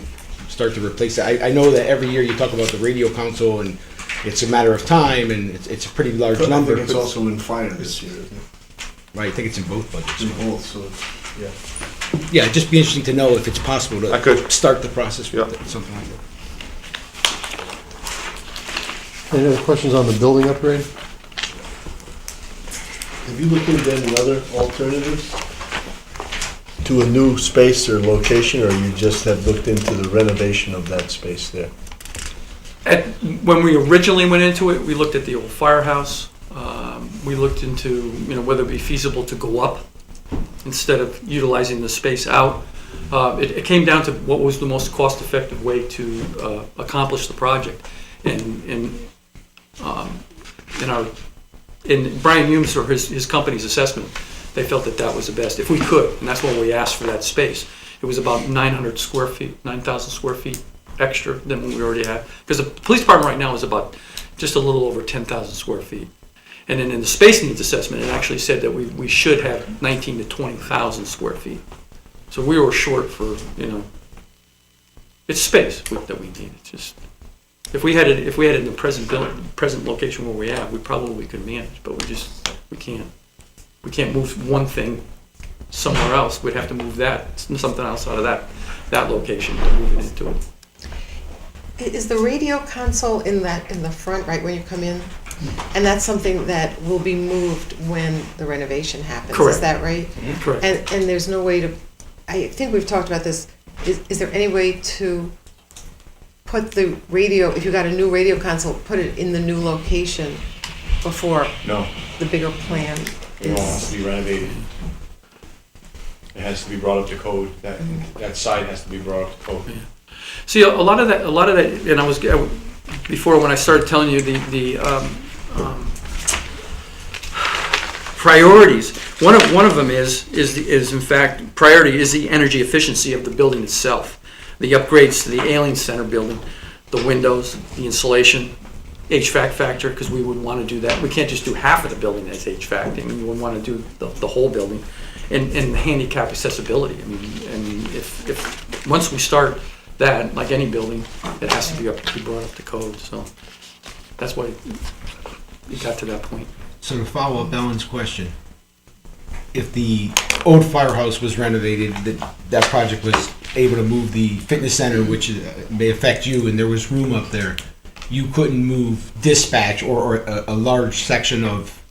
start to replace it. I know that every year you talk about the radio console, and it's a matter of time, and it's a pretty large But I number. think it's but- also in fire this year, isn't it? Right, I think it's in both budgets. In both, so, yeah. Yeah, it'd just be interesting to know if it's possible I could. to start the process with Yeah. it, something like that. Any other questions on the building upgrade? Have you looked into any other alternatives to a new space or location, or you just have looked into the renovation of that space there? When we originally went into it, we looked at the old firehouse. We looked into, whether it'd be feasible to go up instead of utilizing the space out. It came down to what was the most cost-effective way to accomplish the project. In Brian Humes or his company's assessment, they felt that was the best, if we could, and that's what we asked for that space. It was about 900 square feet, 9,000 square feet extra than what we already had. Because the police department right now is about just a little over 10,000 square feet. And then in the space needs assessment, it actually said that we should have 19 to 20,000 square feet. So we were short for, it's space that we need. It's just, if we had it in the present location where we have, we probably could manage, but we can't. We can't move one thing somewhere else. We'd have to move something else out of that location to move it into it. Is the radio console in the front, right when you come in? And that's something that will be moved when the renovation happens, Correct. Is that right? Correct. And there's no way to, I think we've talked about this, is there any way to put the radio, if you got a new radio console, put it in the new location before No, the bigger plan it all has is? to be renovated. It has to be brought up to code. That side has to be brought up to code. See, a lot of that, and before when I started telling you the priorities, one of them is in fact, priority is the energy efficiency of the building itself. The upgrades to the Alien Center building, the windows, the insulation, HVAC factor, because we wouldn't want to do that. We can't just do half of the building as HVAC. I mean, we would want to do the whole building, and handicap accessibility. I mean, and if once we start that, like any building, it has to be brought up to code. So that's why it got to that point. So to follow up Ellen's question, if the old firehouse was renovated, that project was able to move the fitness center, which may affect you, and there was room up there, you couldn't move dispatch or a large section of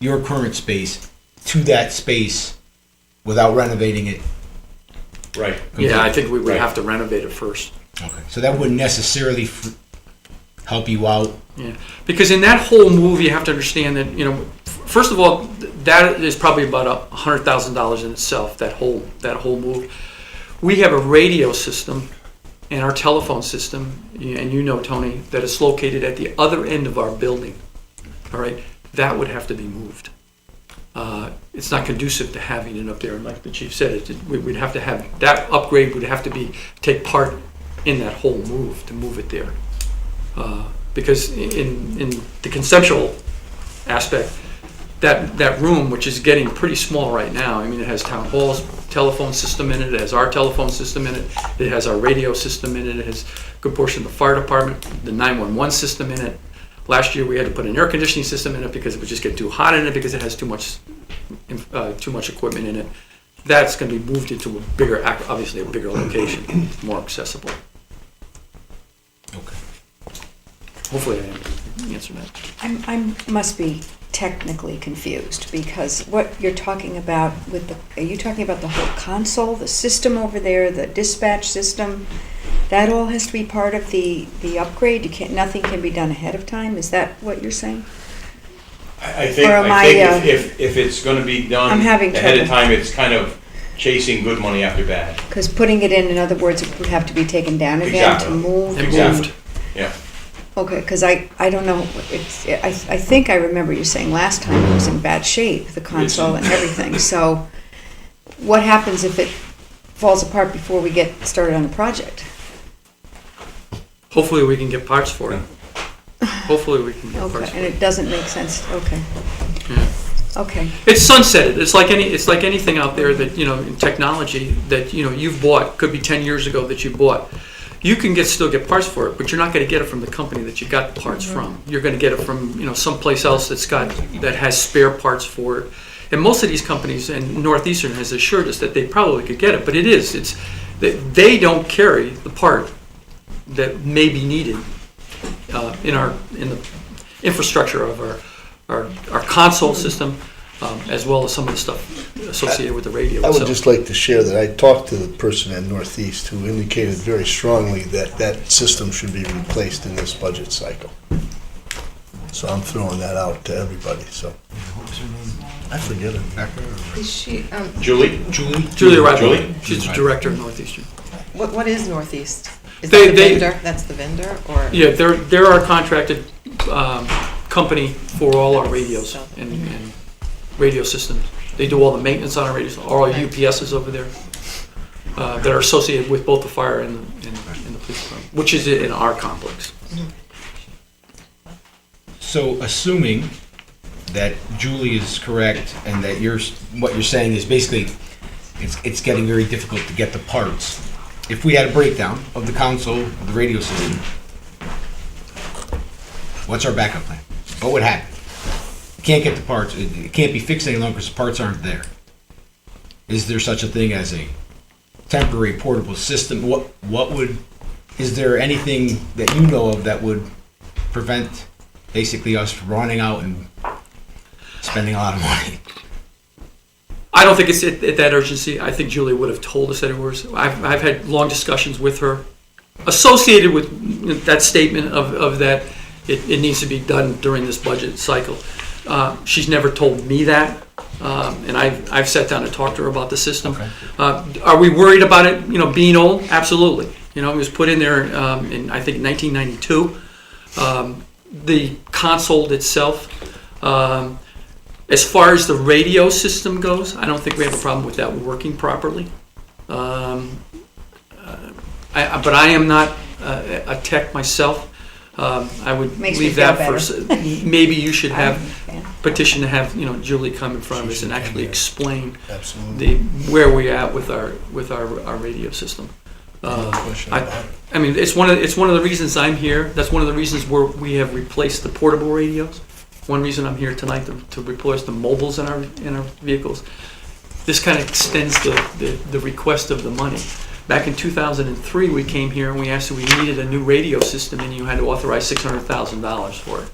your current space to that space without renovating it. Right. Yeah, I think we would Right. have to renovate it first. Okay. So that wouldn't necessarily help you out. Yeah, because in that whole move, you have to understand that, first of all, that is probably about $100,000 in itself, that whole move. We have a radio system and our telephone system, and Tony, that is located at the other end of our building. All right, that would have to be moved. It's not conducive to having it up there, and like the chief said, we'd have to have, that upgrade would have to take part in that whole move to move it there. Because in the conceptual aspect, that room, which is getting pretty small right now, I mean, it has town hall's telephone system in it, it has our telephone system in it, it has our radio system in it, it has a good portion of the fire department, the 911 system in it. Last year, we had to put an air conditioning system in it because it would just get too hot in it because it has too much equipment in it. That's going to be moved into obviously a bigger location, more accessible. Okay. Hopefully I answered that. I must be technically confused, because what you're talking about are you talking about the whole console, the system over there, the dispatch system? that all has to be part of the upgrade? Nothing can be done ahead of time? Is that what you're saying? I think, Or am if it's gonna be done I'm having ahead of trouble. time, it's kind of chasing good money after bad. Because putting it in other words, it would have to be taken down again to Exactly. move? And Exactly. moved. Yeah. Okay, because I don't know, I think I remember you saying last time it was in bad shape, the console and everything. So what happens if it falls apart before we get started on the project? Hopefully we can get parts for it. Hopefully we can get parts Okay, for and it. it doesn't make sense, okay. Yeah. Okay, It's sunsetted. It's like anything out there that, in technology that, you've bought, could be 10 years ago that you bought. You can still get parts for it, but you're not going to get it from the company that you got the parts from. You're going to get it from, someplace else that has spare parts for it. And most of these companies, and Northeastern has assured us that they probably could get it, but it's that they don't carry the part that may be needed in the infrastructure of our console system, as well as some of the stuff associated with the radio I would itself. just like to share that I talked to the person at Northeast who indicated very strongly that that system should be replaced in this budget cycle. So I'm throwing that out to everybody, so. I forget it. Is she, Julie? Julia Rapp, Julie? she's the director of Northeastern. what is Northeast? Is They- that the they- vendor? That's the vendor, or? Yeah, they're our contracted company for all our radios and radio systems. They do all the maintenance on our radios, all our UPSs over there that are associated with both the fire and the police department, which is in our complex. So assuming that Julie is correct and that what you're saying is basically it's getting very difficult to get the parts. If we had a breakdown of the console, of the radio system, what's our backup plan? What would happen? Can't get the parts. It can't be fixed any longer because the parts aren't there. Is there such a thing as a temporary portable system? Is there anything that you know of that would prevent basically us from running out and spending a lot of money? I don't think it's at that urgency. I think Julie would have told us that it was. I've had long discussions with her associated with that statement of that it needs to be done during this budget cycle. She's never told me that, and I've sat down and talked to her about the system. Okay. Are we worried about it, being old? Absolutely. It was put in there in, I think, 1992. The console itself, as far as the radio system goes, I don't think we have a problem with that working properly. But I am not a tech myself. I would Makes me leave feel that better. maybe you should I have understand. petition to have Julie come in front of us and actually explain Absolutely. where we at with our radio system. No question about it. I mean, it's one of the reasons I'm here. That's one of the reasons where we have replaced the portable radios. One reason I'm here tonight to replace the mobiles in our vehicles. This kind of extends the request of the money. Back in 2003, we came here and we asked if we needed a new radio system, and you had to authorize $600,000 for it.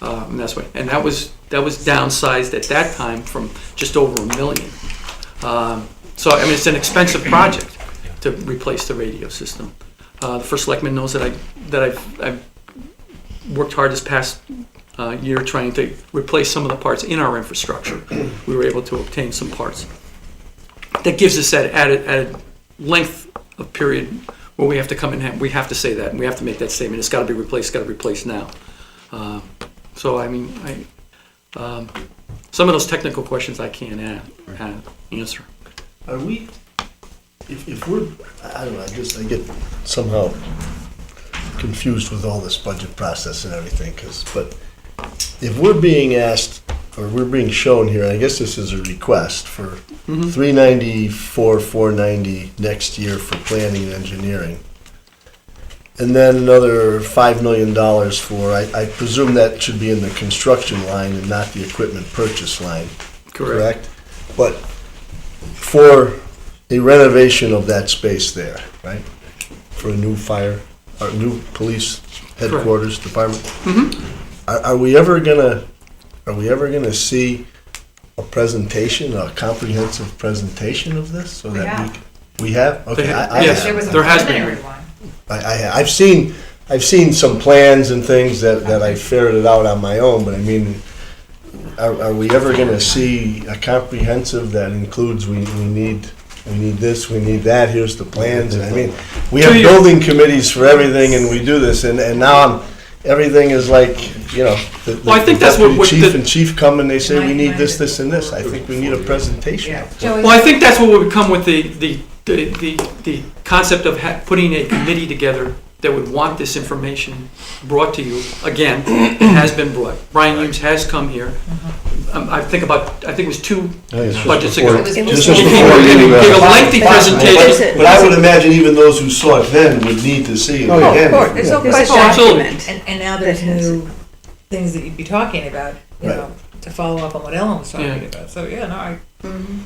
And that's what, and that was downsized at that time from just over $1 million. So I mean, it's an expensive project to replace the radio system. The first selectman knows that I've worked hard this past year trying to replace some of the parts in our infrastructure. We were able to obtain some parts. That gives us that added length of period where we have to come in, we have to say that, and we have to make that statement. It's got to be replaced now. So I mean, some of those technical questions I can't answer. Are we, if we're, I don't know, I get somehow confused with all this budget process and everything, but if we're being asked, or we're being shown here, I guess this is a request for $394,490 next year for planning and engineering, and then another $5 million for, I presume that should be in the construction line and not the equipment purchase line. Correct? But for a renovation of that space there, right? For a new fire, or new police headquarters department? Are we ever gonna see a presentation, a comprehensive presentation of this, so that we have? Okay, Yes, There was a there has been. preliminary one. I've seen some plans and things that I ferreted out on my own, but I mean, are we ever gonna see a comprehensive that includes, we need this, we need that, here's the plans, and I mean, we have building committees for everything, and we do this, and now everything is like, you know, Well, I think that's what chief and chief come and they say, we need this, this, and this. I think we need a presentation. Well, I think that's what would come with the concept of putting a committee together that would want this information brought to you. Again, it has been brought. Brian Hughes has come here. I think it was two budgets ago. Just He before gave a lengthy presentation. But I would imagine even those who saw it then would need to see it again. There's no question. Absolutely. And now there's new things that you'd be talking about, you know, to follow up on what Ellen was talking about. So, yeah, no, I.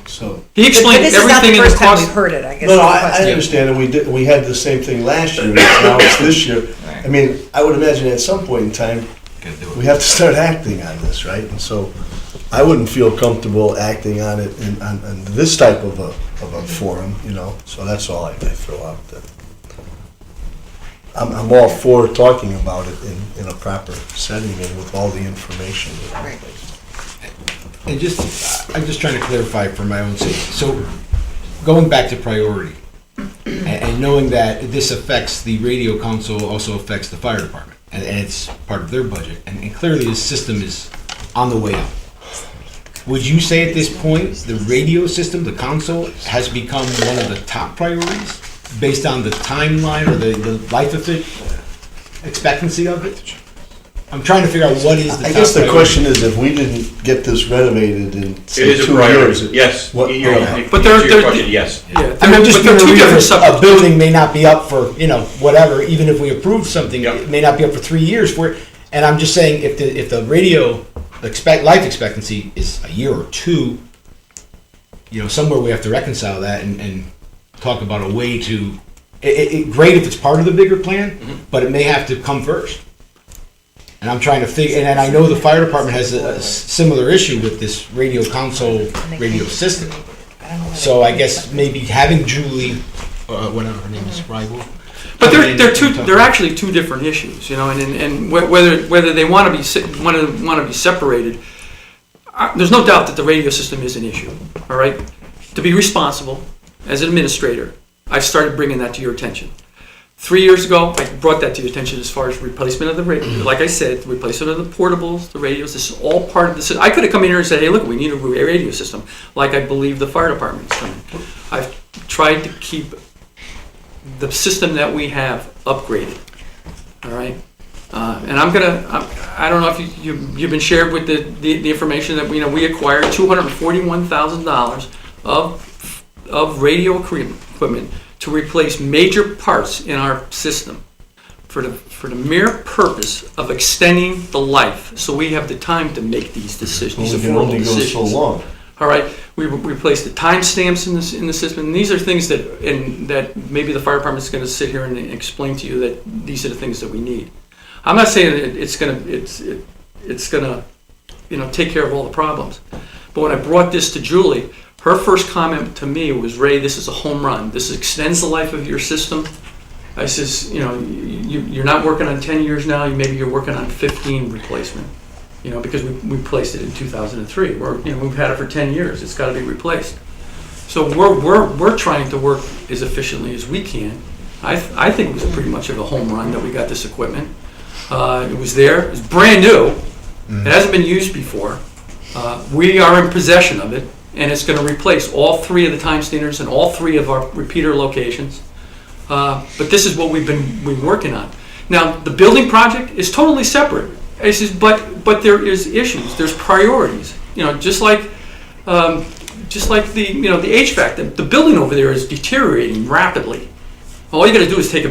So he explained everything in the This is not the first time cost. we've heard it, I guess. No, I understand, and we had the same thing last year, now it's this year. I mean, I would imagine at some point in time, we have to start acting on this, right? And so I wouldn't feel comfortable acting on it on this type of a forum, you know, so that's all I throw out there. I'm all for talking about it in a proper setting and with all the information. Right. And I'm just trying to clarify for my own sake. So, going back to priority, and knowing that this affects the radio council, also affects the fire department, and it's part of their budget, and clearly this system is on the way up. Would you say at this point, the radio system, the council, has become one of the top priorities, based on the timeline or the life of it, expectancy of it? I'm trying to figure out what is the top I guess the priority. question is, if we didn't get this renovated in, It say, is a 2 priority, years. yes. What- But they're- To your question, yes. Yeah, I mean, I'm just but they're being two different real. A subjects. building may not be up for, you know, whatever, even if we approve something, Yep. it may not be up for 3 years. And I'm just saying, if the radio life expectancy is a year or two, you know, somewhere we have to reconcile that and talk about a way to, great if it's part of the bigger plan, but it may have to come first. And I'm trying to figure, and I know the fire department has a similar issue with this radio console, radio system. So I guess maybe having Julie, whatever her name is, Rival. But they're actually two different issues, you know, and whether they want to be separated, there's no doubt that the radio system is an issue. All right, to be responsible as an administrator, I've started bringing that to your attention. 3 years ago, I brought that to your attention as far as replacement of the radio. Like I said, replacement of the portables, the radios. This is all part of the system. I could have come in here and said, "Hey, look, we need a radio system," like I believe the fire department is doing. I've tried to keep the system that we have upgraded. All right, and I don't know if you've been shared with the information that we acquired $241,000 of radio equipment to replace major parts in our system for the mere purpose of extending the life, so we have the time to make these decisions. Well, we can only go so long. All right, we replaced the timestamps in the system, and these are things that maybe the fire department is going to sit here and explain to you that these are the things that we need. I'm not saying that it's gonna take care of all the problems, but when I brought this to Julie, her first comment to me was, "Ray, this is a home run. This extends the life of your system." I says, you're not working on 10 years now. Maybe you're working on 15 replacement. Because we placed it in 2003. We've had it for 10 years. It's got to be replaced. So we're trying to work as efficiently as we can. I think it was pretty much of a home run that we got this equipment. It was there. It was brand new. It hasn't been used before. We are in possession of it. And it's going to replace all 3 of the time standards and all 3 of our repeater locations. But this is what we've been working on. Now, the building project is totally separate. It says, but there is issues. There's priorities. Just like the HVAC. The building over there is deteriorating rapidly. All you got to do is take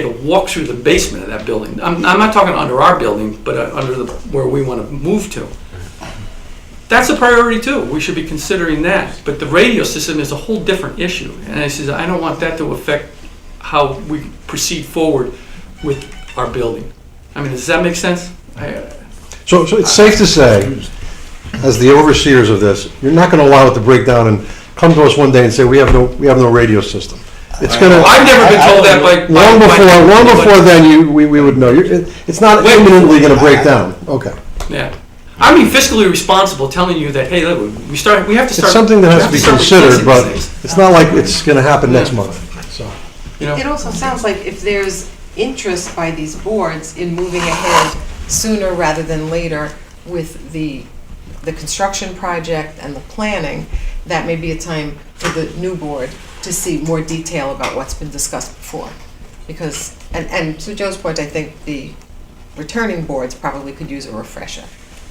a walk through the basement of that building. I'm not talking under our building, but under where we want to move to. That's a priority too. We should be considering that. But the radio system is a whole different issue. And I says, I don't want that to affect how we proceed forward with our building. I mean, does that make sense? So it's safe to say, as the overseers of this, you're not going to allow it to break down and come to us one day and say, we have no radio system. It's gonna. I've never been told that by. Long before then, we would know. It's not imminently gonna break down. Okay. Yeah. I mean fiscally responsible, telling you that, hey, look, we have to start. It's something that has to be considered, but things. it's not like it's gonna happen next month, so. You know? It also sounds like if there's interest by these boards in moving ahead sooner rather than later with the construction project and the planning, that may be a time for the new board to see more detail about what's been discussed before. Because, and to Joe's point, I think the returning boards probably could use a refresher.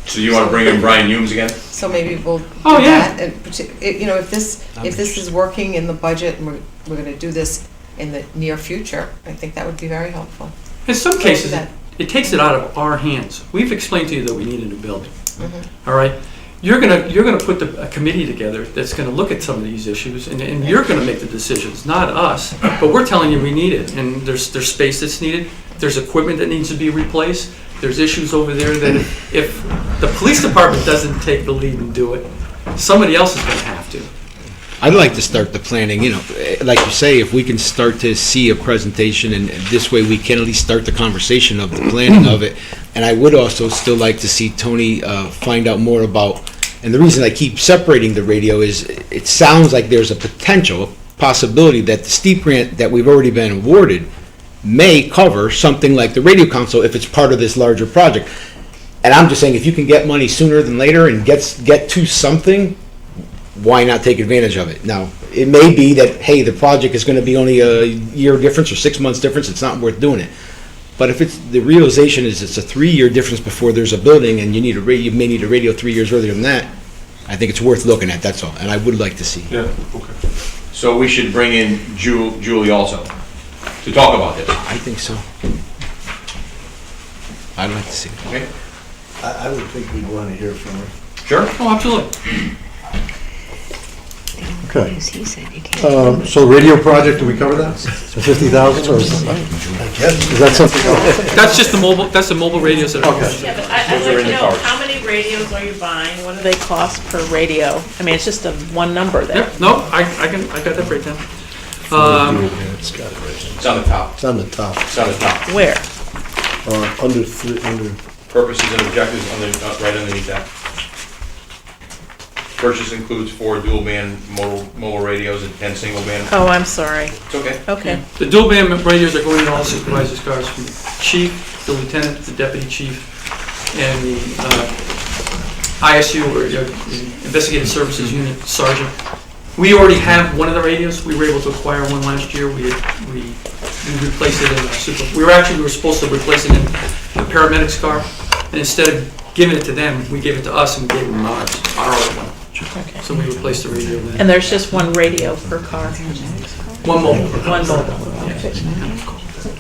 So you want to bring in Brian Humes again? So maybe we'll do Oh, yeah. that. And, you know, if this is working in the budget and we're gonna do this in the near future, I think that would be very helpful. In some cases, that. it takes it out of our hands. We've explained to you that we need a new building. Mhm. All right? You're gonna put a committee together that's gonna look at some of these issues, and you're gonna make the decisions, not us. But we're telling you we need it, and there's space that's needed, there's equipment that needs to be replaced, there's issues over there that if the police department doesn't take the lead and do it, somebody else is gonna have to. I'd like to start the planning, you know, like you say, if we can start to see a presentation, and this way we can at least start the conversation of the planning of it. And I would also still like to see Tony find out more about, and the reason I keep separating the radio is it sounds like there's a potential possibility that the steep grant that we've already been awarded may cover something like the radio console if it's part of this larger project. And I'm just saying, if you can get money sooner than later and get to something, why not take advantage of it? Now, it may be that, hey, the project is going to be only a year difference or 6 months difference, it's not worth doing it. But if it's, the realization is it's a 3-year difference before there's a building and you may need a radio 3 years earlier than that, I think it's worth looking at, that's all. And I would like to see. Yeah, okay. So we should bring in Julie also to talk about this. I think so. I'd like to see it. Okay? I would think we'd want to hear from her. Sure? Oh, absolutely. Okay. So the radio project, do we cover that? The 50,000 or is that something else? That's just the mobile radios that are. Okay. Yeah, but I'd Those are like in to the know, cars. how many radios are you buying? What do they cost per radio? I mean, it's just a one number there. Yep, no, I got that breakdown. It's got it right there. It's on the top. It's on the top. It's on the top. Where? Under. Purposes and objectives right underneath that. Purchase includes 4 dual band mobile radios and 10 single band. Oh, I'm sorry. It's okay. Okay. The dual band radios are going in all supervisors' cars, from the chief, the lieutenant, the deputy chief, and the ISU, or the Investigative Services Unit Sergeant. We already have one of the radios. We were able to acquire one last year. We replaced it in our we were supposed to replace it in the paramedics' car, and instead of giving it to them, we gave it to us and we gave them our other one. Okay. So we replaced the radio then. And there's just one radio per car? One mobile. One mobile. Okay.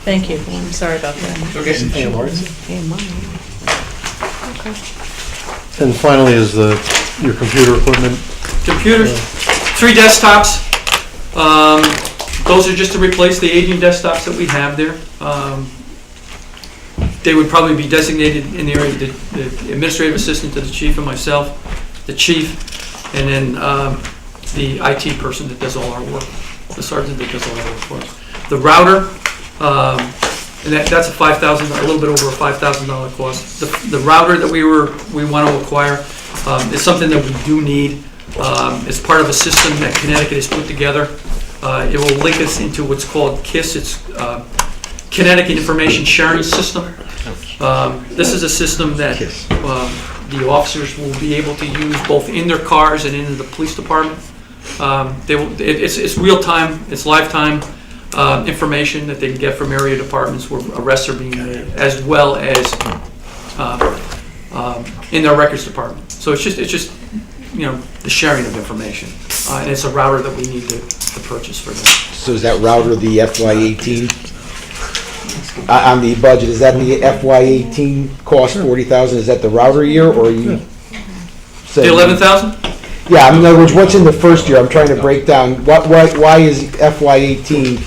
Thank you. I'm sorry about that. Okay. And finally is your computer equipment. Computers, 3 desktops. Those are just to replace the aging desktops that we have there. They would probably be designated in the area of the administrative assistant to the chief and myself, the chief, and then the IT person that does all our work, the sergeant that does all our work for us. The router, and that's a little bit over a $5,000 cost. The router that we want to acquire is something that we do need. It's part of a system that Connecticut has put together. It will link us into what's called KISS. It's Connecticut Information Sharing System. This is a system that the officers will be able to use both in their cars and in the police department. It's real time, it's lifetime information that they can get from area departments where arrests are being made, as well as in their records department. So it's just the sharing of information, and it's a router that we need to purchase for them. So is that router the FY18? On the budget, is that the FY18 cost, 40,000? Is that the router year, or are you saying? The 11,000? Yeah, in other words, what's in the first year? I'm trying to break down, why is FY18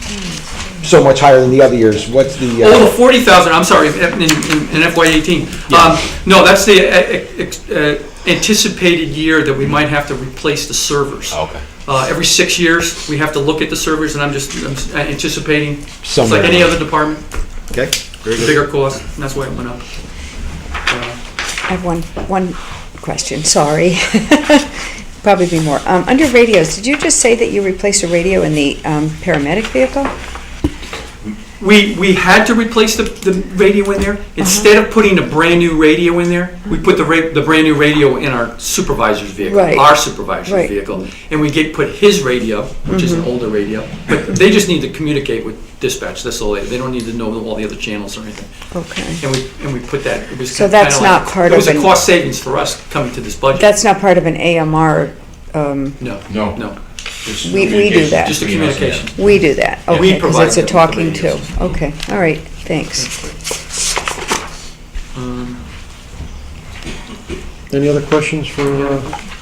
so much higher than the other years. What's the? Oh, the 40,000, I'm sorry, in FY '18. No, that's the anticipated year that we might have to replace the servers. Okay. Every 6 years, we have to look at the servers, and I'm anticipating, it's Somewhere. like any other department, Okay. Very good. bigger cost, and that's why it went up. I have one question, sorry. Probably be more. Under radios, did you just say that you replaced a radio in the paramedic vehicle? We had to replace the radio in there. Instead of putting a brand-new radio in there, we put the brand-new radio in our supervisor's vehicle, Right. our supervisor's Right. vehicle. And we put his radio, which is an older radio, but they just need to communicate with dispatch, that's all. They don't need to know all the other channels or anything. Okay. And we put that, it was So kinda that's like- not part It was of a an- cost savings for us coming to this budget. That's not part of an AMR, No, No. no, we do that. just a communication. We do that, We okay, because provide it's a them with the talking to. radios. Okay, all right, thanks. Any other questions for,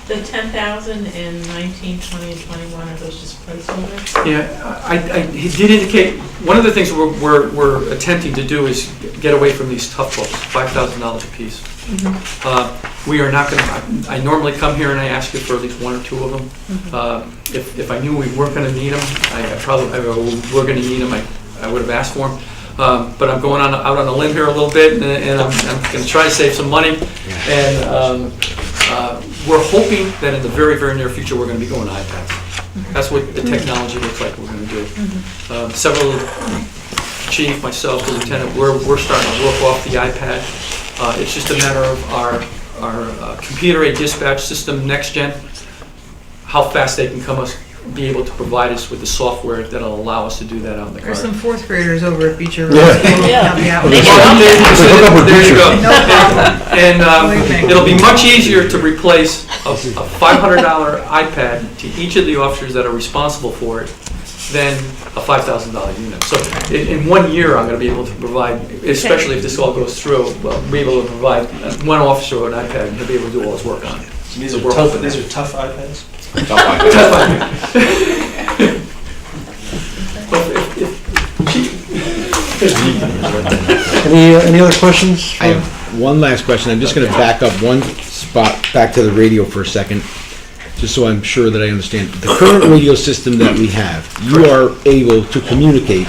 The 10,000 in 19, 20, and 21, are those just placeholders? Yeah, he did indicate, one of the things we're attempting to do is get away from these tough books, $5,000 a piece. We are not gonna, I normally come here and I ask you for at least one or two of them. If I knew we weren't gonna need them, we're gonna need them, I would have asked for them. But I'm going out on a limb here a little bit, and I'm gonna try to save some money. And we're hoping that in the very, very near future, we're gonna be going to iPads. That's what the technology looks like we're gonna do. Several, chief, myself, the lieutenant, we're starting to work off the iPad. It's just a matter of our computer-aided dispatch system, next gen, how fast they can be able to provide us with the software that'll allow us to do that out in the car. There's some fourth graders over at Beecher. Yeah. Help you out. There you go. No problem. And Believe me. it'll be much easier to replace a $500 iPad to each of the officers that are responsible for it than a $5,000 unit. So in 1 year, I'm going to be able to provide, especially if this all goes through, well, be able to provide one officer with an iPad and he'll be able to do all his work on it. These So are we're tough, hoping these that- are tough iPads? any other questions? I have one last question. I'm just going to back up one spot back to the radio for a second, just so I'm sure that I understand. The current radio system that we have, you are able to communicate,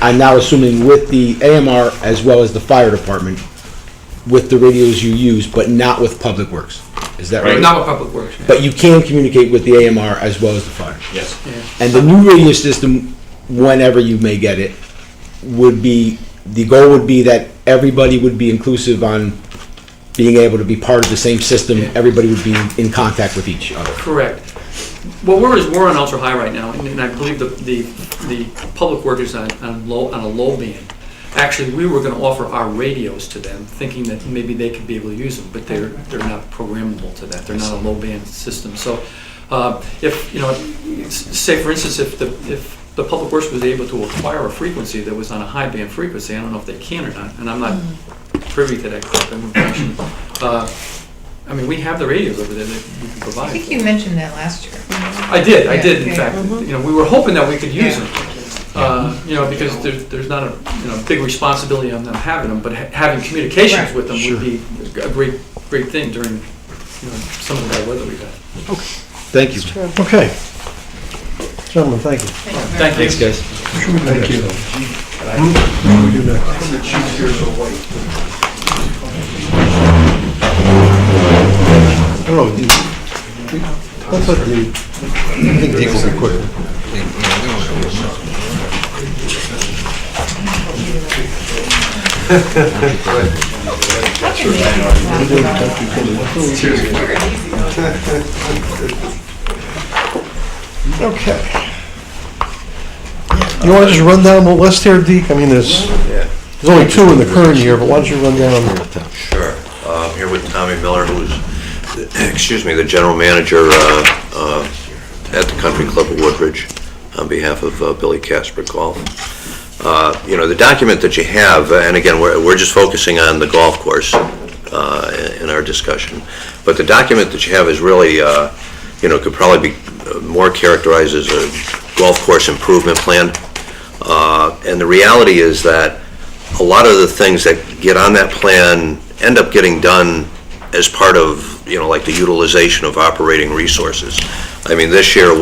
I'm now assuming with the AMR as well as the fire department, with the radios you use, but not with Public Works. Is that right? Not with Public Works. Yeah. But you can communicate with the AMR as well as the fire. Yes. And the new radio system, whenever you may get it, would be, the goal would be that everybody would be inclusive on being able to be part of the same system. Everybody would be in contact with each other. Correct. Well, we're on ultra high right now, and I believe the Public Works is on a low band. Actually, we were going to offer our radios to them, thinking that maybe they could be able to use them, but they're not programmable to that. They're not a low band system. So, if say for instance, if the Public Works was able to acquire a frequency that was on a high band frequency, I don't know if they can or not, and I'm not privy to that type of information. I mean, we have the radios over there that we can provide. I think you mentioned that last year. I did, in Yeah. fact. We were hoping that we could use Yeah. them. Because there's not a big responsibility on them having them, but having communications Right. with them would be a great thing during some of the bad weather we've had. Thank you. Okay. Gentlemen, thank you. Thank you. Thanks, guys. Thank you. Oh, I think Dick will be quicker. Okay. You want to just run down the list here, Deke? I mean, there's only 2 in the current year, but why don't you run down? Sure. I'm here with Tommy Miller, who's, the general manager at the Country Club of Woodbridge on behalf of Billy Casper Golf. The document that you have, and again, we're just focusing on the golf course in our discussion, but the document that you have is really, could probably be more characterized as a golf course improvement plan. And the reality is that a lot of the things that get on that plan end up getting done as part of, like the utilization of operating resources. I mean, this year or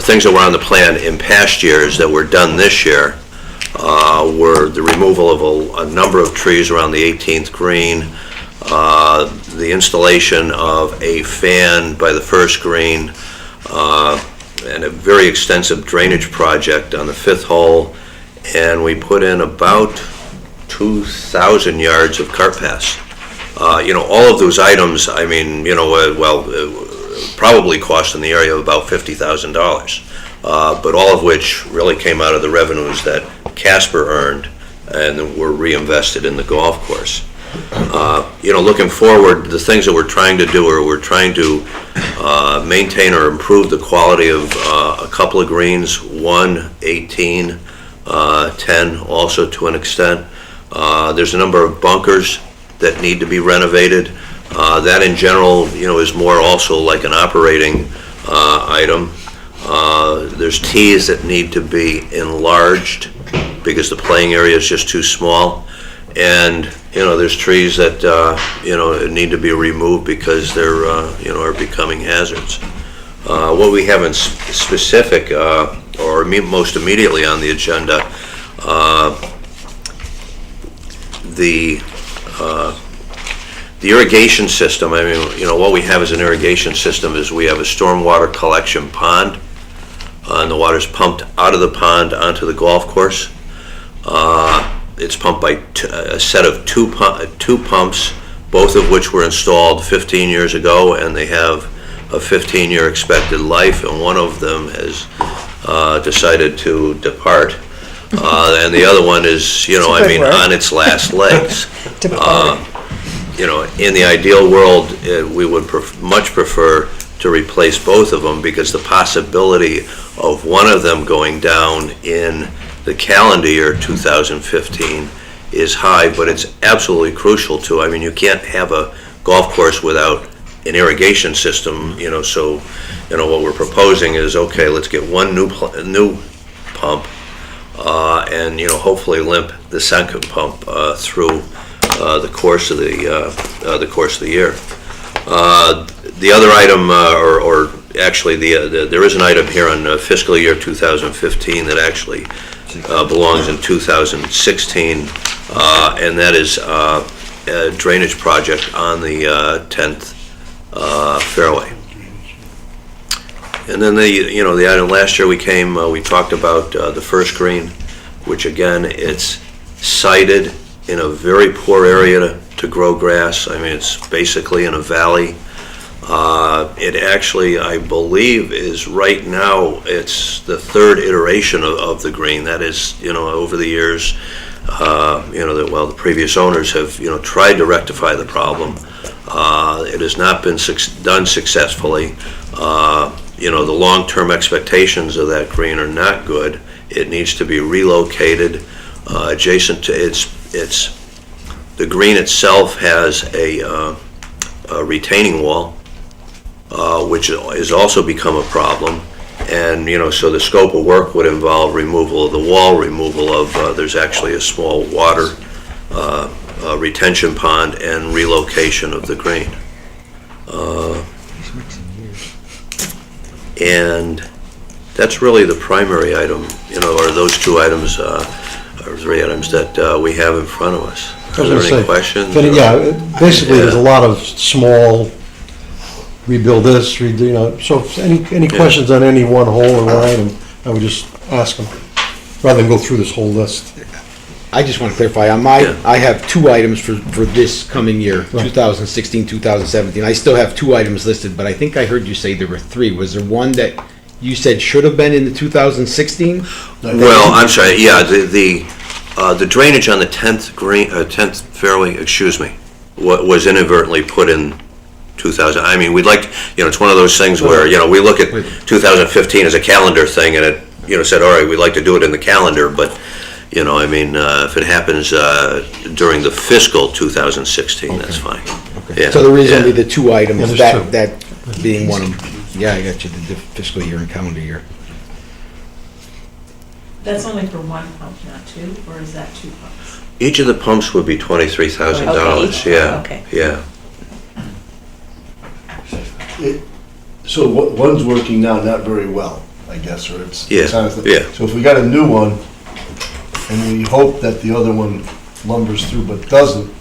things that were on the plan in past years that were done this year were the removal of a number of trees around the 18th green, the installation of a fan by the first green, and a very extensive drainage project on the 5th hole, and we put in about 2,000 yards of cart paths. All of those items, I mean, probably cost in the area of about $50,000, but all of which really came out of the revenues that Casper earned and were reinvested in the golf course. Looking forward, the things that we're trying to do are we're trying to maintain or improve the quality of a couple of greens, 1, 18, 10 also to an extent. There's a number of bunkers that need to be renovated. That in general, is more also like an operating item. There's tees that need to be enlarged because the playing area is just too small. And, there's trees that, need to be removed because they're, are becoming hazards. What we have in specific, or most immediately on the agenda, the irrigation system. I mean, what we have as an irrigation system is we have a stormwater collection pond, and the water's pumped out of the pond onto the golf course. It's pumped by a set of two pumps, both of which were installed 15 years ago, and they have a 15-year expected life, and one of them has decided to depart. And the other one is, on its last legs. In the ideal world, we would much prefer to replace both of them, because the possibility of one of them going down in the calendar year 2015 is high, but it's absolutely crucial to. I mean, you can't have a golf course without an irrigation system, so, what we're proposing is, okay, let's get one new pump, and, hopefully limp the second pump through the course of the year. The other item, or actually, there is an item here on fiscal year 2015 that actually belongs in 2016, and that is a drainage project on the 10th fairway. And then the item last year we talked about the first green, which again, it's sited in a very poor area to grow grass. I mean, it's basically in a valley. It actually, I believe, is right now, it's the third iteration of the green. That is, over the years, the previous owners have, tried to rectify the problem. It has not been done successfully. The long-term expectations of that green are not good. It needs to be relocated adjacent to the green itself has a retaining wall, which has also become a problem. And, so the scope of work would involve removal of the wall, removal of, there's actually a small water retention pond, and relocation of the green. And that's really the primary item, or those two items, or three items that we have in front of us. Are there any questions? Basically, there's a lot of small, rebuild this, so if any questions on any one hole or one item, I would just ask them, rather than go through this whole list. I just want to clarify, I have two items for this coming year, 2016, 2017. I still have two items listed, but I think I heard you say there were three. Was there one that you said should have been in the 2016? Well, I'm sorry, the drainage on the 10th fairway, was inadvertently put in 2000. I mean, we'd like, it's one of those things where, we look at 2015 as a calendar thing, and it, said, all right, we'd like to do it in the calendar, but, if it happens during the fiscal 2016, that's fine. Okay. So there is only the two items, that being one of them. Yeah, I got you, the fiscal year and calendar year. That's only for one pump, not two, or is that two pumps? Each of the pumps would be $23,000, Okay. yeah, Okay. yeah. So one's working now not very well, I guess, or it's. Yeah, yeah. So if we got a new one, and we hope that the other one lumbers through but doesn't,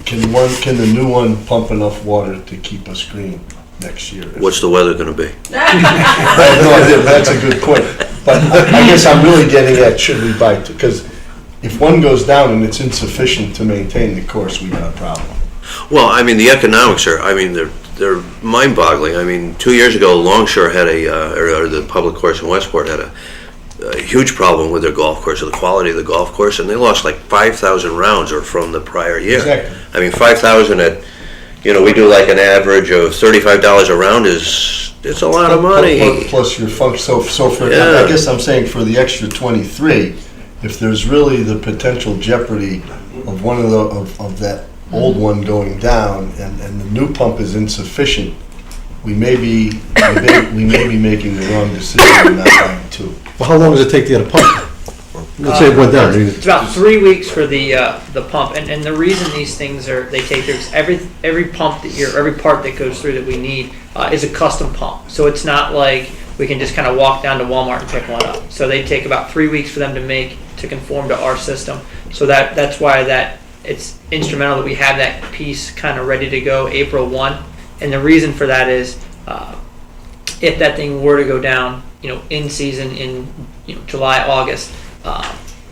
can the new one pump enough water to keep us green next year? What's the weather gonna be? I have no idea, but that's a good point. But I guess I'm really getting at, should we buy two? Because if one goes down and it's insufficient to maintain the course, we got a problem. Well, I mean, the economics are, I mean, they're mind-boggling. I mean, 2 years ago, Longshore had or the public course in Westport had a huge problem with their golf course, or the quality of the golf course, and they lost like 5,000 rounds or from the prior year. Exactly. I mean, 5,000 at, we do like an average of $35 a round it's a lot of money. Plus your function, so for, Yeah. I guess I'm saying for the extra 23, if there's really the potential jeopardy of one of that old one going down and the new pump is insufficient, we may be making the wrong decision and not buying two. Well, how long does it take to get a pump? Let's say it went down. It's about 3 weeks for the pump, and the reason these things they take there is every pump every part that goes through that we need is a custom pump. So it's not like we can just kind of walk down to Walmart and pick one up. So they take about 3 weeks for them to conform to our system. So that's why it's instrumental that we have that piece kind of ready to go April 1. And the reason for that is if that thing were to go down, in season in July, August,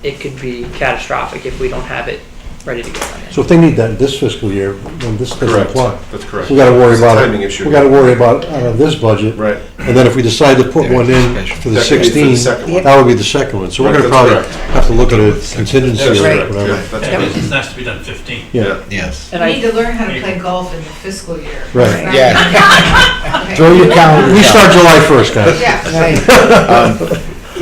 it could be catastrophic if we don't have it ready to go. So if they need that this fiscal year, then this doesn't Correct. apply. That's correct. We gotta worry It's a about timing it. issue. We gotta worry about out of this budget. Right. And then if we decide to put one in for the That could be for the 16, second one. that would be the second one. So we're Right, gonna that's probably correct. have to look at a contingency That's or correct. whatever. Yeah, that's That correct. was- It has to be done 15. Yeah. Yes. And You need to learn how to play golf in the fiscal year. Right. Yeah. Throw your calendar. We start July 1st, guys. Yeah.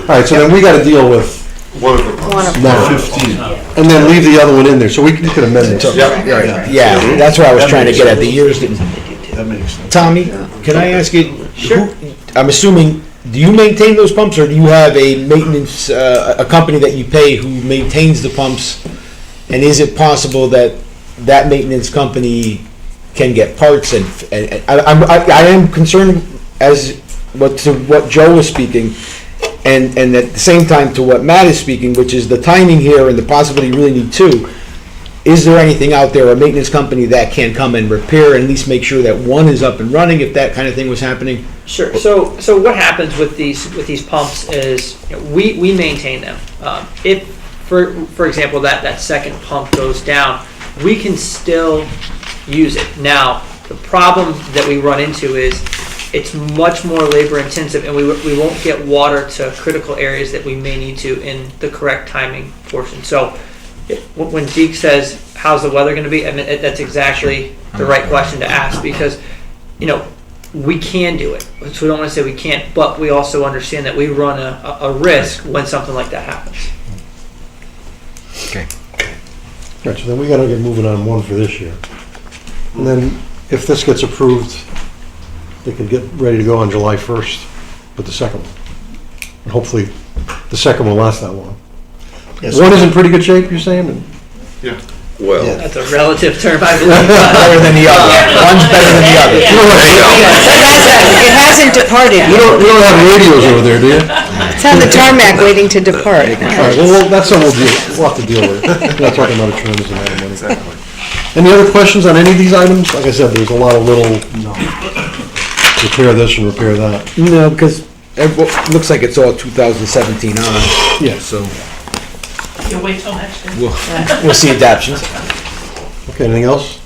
All right, so then we gotta deal with One of the pumps. now, 15. and then leave the other one in there, so we can amend it. Yeah, that's what I was trying to get at, the years that. That makes sense. Tommy, can I ask you? Sure. I'm assuming, do you maintain those pumps, or do you have a maintenance, a company that you pay who maintains the pumps? And is it possible that that maintenance company can get parts? And I am concerned to what Joe was speaking, and at the same time to what Matt is speaking, which is the timing here and the possibility you really need two. Is there anything out there, a maintenance company that can come and repair and at least make sure that one is up and running if that kind of thing was happening? Sure. So what happens with these pumps is we maintain them. If for example that second pump goes down, we can still use it. Now the problem that we run into is it's much more labor intensive, and we won't get water to critical areas that we may need to in the correct timing portion. So when Deke says, how's the weather going to be? I mean, that's exactly the right question to ask, because, we can do it. So we don't want to say we can't, but we also understand that we run a risk when something like that happens. Okay. Right, so then we gotta get moving on one for this year. And then if this gets approved, they can get ready to go on July 1st with the second one. And hopefully, the second one lasts that long. Yes. One is in pretty good shape, you're saying? Yeah. Well, Yeah. That's a relative term, I believe. Better than the other. One's better than the other. It hasn't departed. You don't have radios over there, do you? It's on the tarmac waiting to depart. All right, well, that's something we'll have to deal with. We're not talking about a tremendous amount of money. Exactly. Any other questions on any of these items? Like I said, there's a lot of little, repair this and repair that. No, because it looks like it's all 2017 on. Yeah. So You'll wait till next year. we'll see adaptions. Okay, anything else?